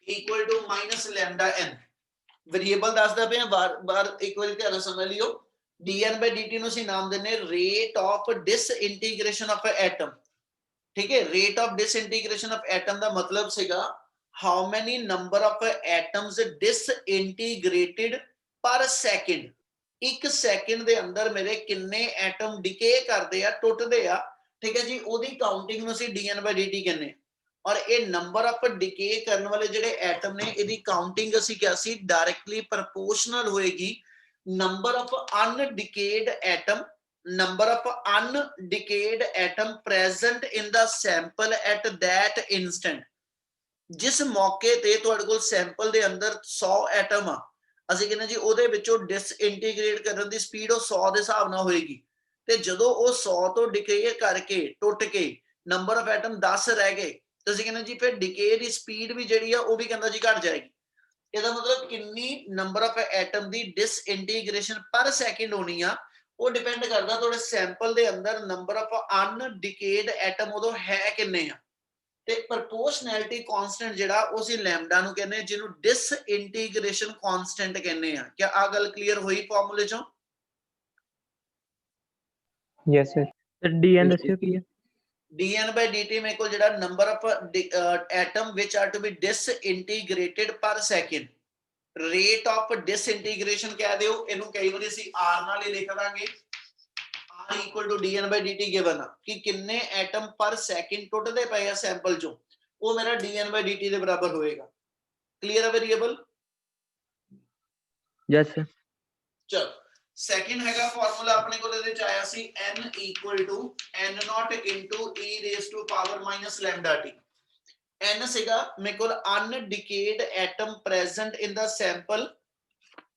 equal to minus lambda n, variable ਦੱਸਦਾ ਪਿਆ, ਬਾਰ ਇੱਕ ਵਾਰੀ ਧਿਆਨ ਨਾਲ ਸਮਝ ਲਿਓ। dn/dt ਨੂੰ ਅਸੀਂ ਨਾਮ ਦਿੰਨੇ ਰੇਟ ਆਫ ਡਿਸਇੰਟੀਗ੍ਰੇਸ਼ਨ ਆਫ ਐਟਮ। ਠੀਕ ਹੈ, ਰੇਟ ਆਫ ਡਿਸਇੰਟੀਗ੍ਰੇਸ਼ਨ ਆਫ ਐਟਮ ਦਾ ਮਤਲਬ ਸੀਗਾ how many number of atoms disintegrated per second, ਇੱਕ ਸੈਕਿੰਡ ਦੇ ਅੰਦਰ ਮੇਰੇ ਕਿੰਨੇ ਐਟਮ ਡਿਕੇ ਕਰਦੇ ਆ, ਟੁੱਟਦੇ ਆ। ਠੀਕ ਹੈ ਜੀ, ਉਹਦੀ ਕਾਊਂਟਿੰਗ ਨੂੰ ਅਸੀਂ dn/dt ਕਹਿੰਦੇ। ਔਰ ਇਹ ਨੰਬਰ ਆਫ ਡਿਕੇ ਕਰਨ ਵਾਲੇ ਜਿਹੜੇ ਐਟਮ ਨੇ ਇਹਦੀ ਕਾਊਂਟਿੰਗ ਅਸੀਂ ਕਿਹਾ ਸੀ ਡਾਇਰੈਕਟਲੀ ਪ੍ਰਪੋਰਸ਼ਨਲ ਹੋਏਗੀ number of undecayed atom, number of undecayed atom present in the sample at that instant। ਜਿਸ ਮੌਕੇ ਤੇ ਤੁਹਾਡੇ ਕੋਲ ਸੈਂਪਲ ਦੇ ਅੰਦਰ 100 ਐਟਮ ਆ, ਅਸੀਂ ਕਹਿੰਦੇ ਜੀ ਉਹਦੇ ਵਿੱਚੋਂ ਡਿਸਇੰਟੀਗ੍ਰੇਟ ਕਰਨ ਦੀ ਸਪੀਡ ਉਹ 100 ਦੇ ਹਿਸਾਬ ਨਾਲ ਹੋਏਗੀ, ਤੇ ਜਦੋਂ ਉਹ 100 ਤੋਂ ਡਿਕੇ ਕਰਕੇ ਟੁੱਟ ਕੇ ਨੰਬਰ ਆਫ ਐਟਮ 10 ਰਹਿ ਗਏ ਤੇ ਅਸੀਂ ਕਹਿੰਦੇ ਜੀ ਫਿਰ ਡਿਕੇ ਦੀ ਸਪੀਡ ਵੀ ਜਿਹੜੀ ਆ ਉਹ ਵੀ ਕਹਿੰਦਾ ਜੀ ਘਟ ਜਾਏਗੀ। ਇਹਦਾ ਮਤਲਬ ਕਿੰਨੀ ਨੰਬਰ ਆਫ ਐਟਮ ਦੀ ਡਿਸਇੰਟੀਗ੍ਰੇਸ਼ਨ ਪਰ ਸੈਕਿੰਡ ਹੋਣੀ ਆ ਉਹ ਡਿਪੈਂਡ ਕਰਦਾ ਤੁਹਾਡੇ ਸੈਂਪਲ ਦੇ ਅੰਦਰ ਨੰਬਰ ਆਫ ਅਨਡਿਕੇਡ ਐਟਮ ਉਦੋਂ ਹੈ ਕਿੰਨੇ ਆ। ਤੇ ਪ੍ਰਪੋਰਸ਼ਨੈਲਿਟੀ ਕਾਂਸਟੈਂਟ ਜਿਹੜਾ ਉਹ ਅਸੀਂ ਲੈਮਡਾ ਨੂੰ ਕਹਿੰਦੇ, ਜਿਹਨੂੰ ਡਿਸਇੰਟੀਗ੍ਰੇਸ਼ਨ ਕਾਂਸਟੈਂਟ ਕਹਿੰਦੇ ਆ। ਕੀ ਆ ਗੱਲ ਕਲੀਅਰ ਹੋਈ ਫਾਰਮੂਲੇ ਚੋਂ? Yes, sir. Sir, dn ਦੱਸਿਓ ਕੀ ਹੈ? dn/dt ਮੇਰੇ ਕੋਲ ਜਿਹੜਾ number of atom which are to be disintegrated per second, rate of disintegration ਕਹਿ ਦਿਓ ਇਹਨੂੰ, ਕਈ ਵਾਰੀ ਅਸੀਂ r ਨਾਲ ਹੀ ਲਿਖ ਦਾਂਗੇ, r equal to dn/dt given ਆ ਕਿ ਕਿੰਨੇ ਐਟਮ ਪਰ ਸੈਕਿੰਡ ਟੁੱਟਦੇ ਪਏ ਆ ਸੈਂਪਲ ਚੋਂ, ਉਹ ਮੇਰਾ dn/dt ਦੇ ਬਰਾਬਰ ਹੋਏਗਾ। ਕਲੀਅਰ ਹੈ ਵੇਰੀਏਬਲ? Yes, sir. ਚਲੋ ਸੈਕਿੰਡ ਹੈਗਾ ਫਾਰਮੂਲਾ ਆਪਣੇ ਕੋਲ ਇਹਦੇ ਚ ਆਇਆ ਸੀ n equal to n0 into e raised to power minus lambda t। n ਸੀਗਾ ਮੇਰੇ ਕੋਲ undecayed atom present in the sample,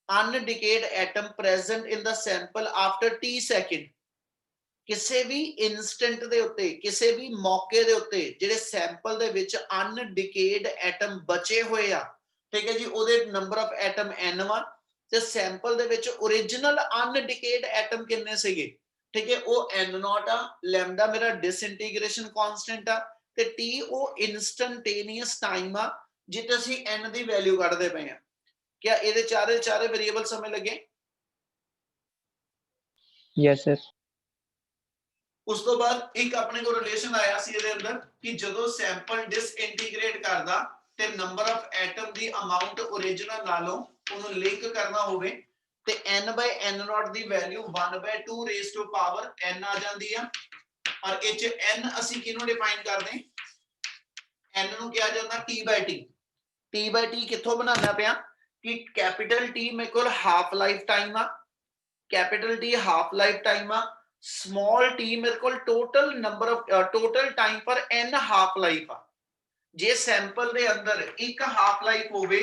undecayed atom present in the sample after t second। ਕਿਸੇ ਵੀ ਇਨਸਟੈਂਟ ਦੇ ਉੱਤੇ, ਕਿਸੇ ਵੀ ਮੌਕੇ ਦੇ ਉੱਤੇ ਜਿਹੜੇ ਸੈਂਪਲ ਦੇ ਵਿੱਚ ਅਨਡਿਕੇਡ ਐਟਮ ਬਚੇ ਹੋਏ ਆ, ਠੀਕ ਹੈ ਜੀ, ਉਹਦੇ ਨੰਬਰ ਆਫ ਐਟਮ n ਵਾ, ਤੇ ਸੈਂਪਲ ਦੇ ਵਿੱਚ ओरिजिनल ਅਨਡਿਕੇਡ ਐਟਮ ਕਿੰਨੇ ਸੀਗੇ, ਠੀਕ ਹੈ, ਉਹ n0 ਆ, ਲੈਮਡਾ ਮੇਰਾ ਡਿਸਇੰਟੀਗ੍ਰੇਸ਼ਨ ਕਾਂਸਟੈਂਟ ਆ, ਤੇ t ਉਹ ਇਨਸਟੈਂਟੇਨੀਅਸ ਟਾਈਮ ਆ ਜਿੱਥੇ ਅਸੀਂ n ਦੀ ਵੈਲਿਊ ਕੱਢਦੇ ਪਏ ਆ। क्या ਇਹਦੇ ਚਾਰੇ ਵੇਰੀਏਬਲ ਸਮਝ ਲੱਗੇ? Yes, sir. ਉਸ ਤੋਂ ਬਾਅਦ ਇੱਕ ਆਪਣੇ ਕੋਲ ਰਿਲੇਸ਼ਨ ਆਇਆ ਸੀ ਇਹਦੇ ਅੰਦਰ ਕਿ ਜਦੋਂ ਸੈਂਪਲ ਡਿਸਇੰਟੀਗ੍ਰੇਟ ਕਰਦਾ ਤੇ ਨੰਬਰ ਆਫ ਐਟਮ ਦੀ ਅਮਾਉਂਟ ओरिजिनल ਨਾਲੋਂ ਉਹਨੂੰ ਲਿੰਕ ਕਰਨਾ ਹੋਵੇ ਤੇ n/n0 ਦੀ value 1/2 raise to power n ਆ ਜਾਂਦੀ ਆ। ਔਰ ਇਹ ਚ n ਅਸੀਂ ਕਿਹਨੂੰ ਡਿਫਾਈਨ ਕਰਦੇ? n ਨੂੰ ਕਿਹਾ ਜਾਂਦਾ t/t। t/t ਕਿੱਥੋਂ ਬਣਾਉਣਾ ਪਿਆ ਕਿ कैपिटल T मेरे को हाफ लाइफ टाइम आ, capital T half life time आ, स्मॉल t मेरे को total number of total time पर n हाफ लाइफ आ। जे सैंपल दे अंदर एक हाफ लाइफ होवे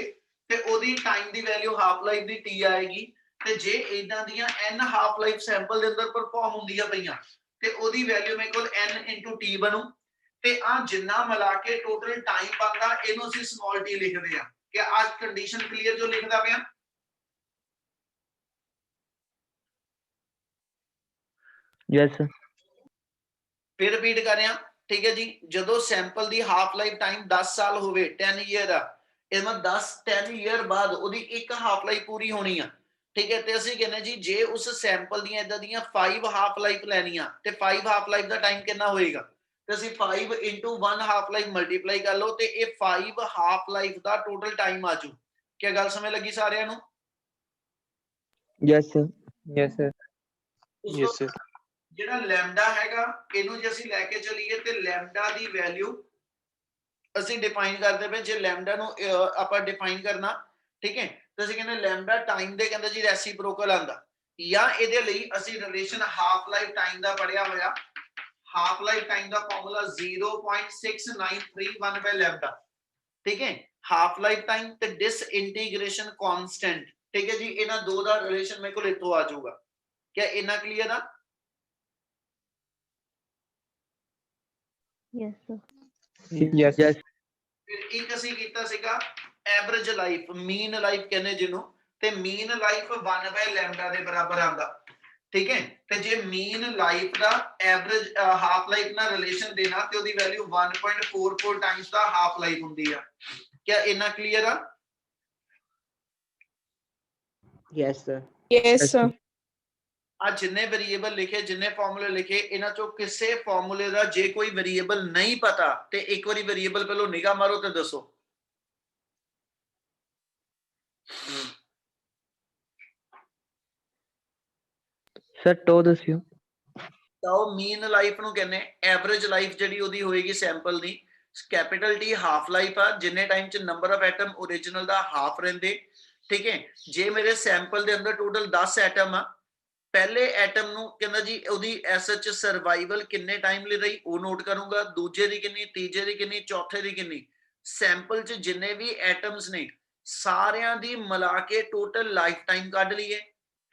ते ओदी टाइम दी वैल्यू हाफ लाइफ दी t आएगी, ते जे इदां दियां n हाफ लाइफ सैंपल दे अंदर परफॉर्म हुंदियां पईयां ते ओदी वैल्यू मेरे को n * t बनू, ते आ जिन्ना मिला के टोटल टाइम बनदा इहनू ਅਸੀਂ स्मॉल t लिखदे आ। क्या आज कंडीशन क्लियर जो लिखदा पिया? Yes, sir. फिर रिपीट कर रहा, ठीक है जी। जदों सैंपल दी हाफ लाइफ टाइम 10 साल होवे, 10 ईयर आ, इस मतलब 10 ईयर बाद ओदी एक हाफ लाइफ पूरी होनी आ, ठीक है। ते ਅਸੀਂ ਕਹਿੰਦੇ ਜੀ ਜੇ ਉਸ ਸੈਂਪਲ ਦੀਆਂ ਇਦਾਂ ਦੀਆਂ 5 ਹਾਫ ਲਾਈਫ ਲੈਣੀਆਂ ਤੇ 5 ਹਾਫ ਲਾਈਫ ਦਾ ਟਾਈਮ ਕਿੰਨਾ ਹੋਏਗਾ? ਤੇ ਅਸੀਂ 5 * 1 ਹਾਫ ਲਾਈਫ ਮਲਟੀਪਲਾਈ ਕਰ ਲਓ ਤੇ ਇਹ 5 ਹਾਫ ਲਾਈਫ ਦਾ ਟੋਟਲ ਟਾਈਮ ਆ ਜੂ। ਕੀ ਗੱਲ ਸਮਝ ਲੱਗੀ ਸਾਰਿਆਂ ਨੂੰ? Yes, sir. Yes, sir. Yes, sir. ਜਿਹੜਾ ਲੈਮਡਾ ਹੈਗਾ ਇਹਨੂੰ ਜੇ ਅਸੀਂ ਲੈ ਕੇ ਚੱਲੀਏ ਤੇ ਲੈਮਡਾ ਦੀ ਵੈਲਿਊ ਅਸੀਂ ਡਿਫਾਈਨ ਕਰਦੇ ਪਏ। ਜੇ ਲੈਮਡਾ ਨੂੰ ਆਪਾਂ ਡਿਫਾਈਨ ਕਰਨਾ, ਠੀਕ ਹੈ, ਤੇ ਅਸੀਂ ਕਹਿੰਦੇ ਲੈਮਡਾ ਟਾਈਮ ਦੇ ਕਹਿੰਦੇ ਜੀ ਰੈਸੀਪ੍ਰੋਕਲ ਆਂਦਾ, ਜਾਂ ਇਹਦੇ ਲਈ ਅਸੀਂ ਰਿਲੇਸ਼ਨ ਹਾਫ ਲਾਈਫ ਟਾਈਮ ਦਾ ਪੜਿਆ ਹੋਇਆ। ਹਾਫ ਲਾਈਫ ਟਾਈਮ ਦਾ ਫਾਰਮੂਲਾ 0.6931 ਬਾਈ ਲੈਮਡਾ, ਠੀਕ ਹੈ। ਹਾਫ ਲਾਈਫ ਟਾਈਮ ਤੇ ਡਿਸਇੰਟੀਗ੍ਰੇਸ਼ਨ ਕਾਂਸਟੈਂਟ, ਠੀਕ ਹੈ ਜੀ, ਇਹਨਾਂ ਦੋ ਦਾ ਰਿਲੇਸ਼ਨ ਮੇਰੇ ਕੋਲ ਇੱਥੋਂ ਆ ਜਾਊਗਾ। क्या इना क्लियर आ? Yes, sir. Yes, yes. फिर एक ਅਸੀਂ ਕੀਤਾ ਸੀਗਾ ਐਵਰੇਜ ਲਾਈਫ, ਮੀਨ ਲਾਈਫ ਕਹਿੰਦੇ ਜਿਹਨੂੰ, ਤੇ ਮੀਨ ਲਾਈਫ 1 ਲੈਮਡਾ ਦੇ ਬਰਾਬਰ ਆਂਦਾ, ਠੀਕ ਹੈ। ਤੇ ਜੇ ਮੀਨ ਲਾਈਫ ਦਾ ਐਵਰੇਜ ਹਾਫ ਲਾਈਫ ਨਾਲ ਰਿਲੇਸ਼ਨ ਦੇਣਾ ਤੇ ਉਹਦੀ ਵੈਲਿਊ 1.44 ਟਾਈਮਸ ਦਾ ਹਾਫ ਲਾਈਫ ਹੁੰਦੀ ਆ। क्या इना क्लियर आ? Yes, sir. Yes, sir. ਆ ਜਿੰਨੇ ਵੇਰੀਏਬਲ ਲਿਖੇ, ਜਿੰਨੇ ਫਾਰਮੂਲੇ ਲਿਖੇ, ਇਹਨਾਂ ਚੋਂ ਕਿਸੇ ਫਾਰਮੂਲੇ ਦਾ ਜੇ ਕੋਈ ਵੇਰੀਏਬਲ ਨਹੀਂ ਪਤਾ ਤੇ ਇੱਕ ਵਾਰੀ ਵੇਰੀਏਬਲ ਪਹਿਲਾਂ ਨਿਗਾਹ ਮਾਰੋ ਤੇ ਦੱਸੋ। Sir, to ਦੱਸਿਓ। ਤਾਂ ਉਹ ਮੀਨ ਲਾਈਫ ਨੂੰ ਕਹਿੰਦੇ, ਐਵਰੇਜ ਲਾਈਫ ਜਿਹੜੀ ਉਹਦੀ ਹੋਏਗੀ ਸੈਂਪਲ ਦੀ, कैपिटल T ਹਾਫ ਲਾਈਫ ਆ, ਜਿੰਨੇ ਟਾਈਮ ਚ ਨੰਬਰ ਆਫ ਐਟਮ ओरिजिनल ਦਾ ਹਾਫ ਰਹਿੰਦੇ, ਠੀਕ ਹੈ। ਜੇ ਮੇਰੇ ਸੈਂਪਲ ਦੇ ਅੰਦਰ ਟੋਟਲ 10 ਐਟਮ ਆ, ਪਹਿਲੇ ਐਟਮ ਨੂੰ ਕਹਿੰਦਾ ਜੀ ਉਹਦੀ ਐਸਐਚ ਸਰਵਾਈਵਲ ਕਿੰਨੇ ਟਾਈਮ ਲਈ ਰਹੀ ਉਹ ਨੋਟ ਕਰੂੰਗਾ, ਦੂਜੇ ਦੀ ਕਿੰਨੀ, ਤੀਜੇ ਦੀ ਕਿੰਨੀ, ਚੌਥੇ ਦੀ ਕਿੰਨੀ। ਸੈਂਪਲ ਚ ਜਿੰਨੇ ਵੀ ਐਟਮਸ ਨੇ ਸਾਰਿਆਂ ਦੀ ਮਿਲਾ ਕੇ ਟੋਟਲ ਲਾਈਫ ਟਾਈਮ ਕੱਢ ਲਈਏ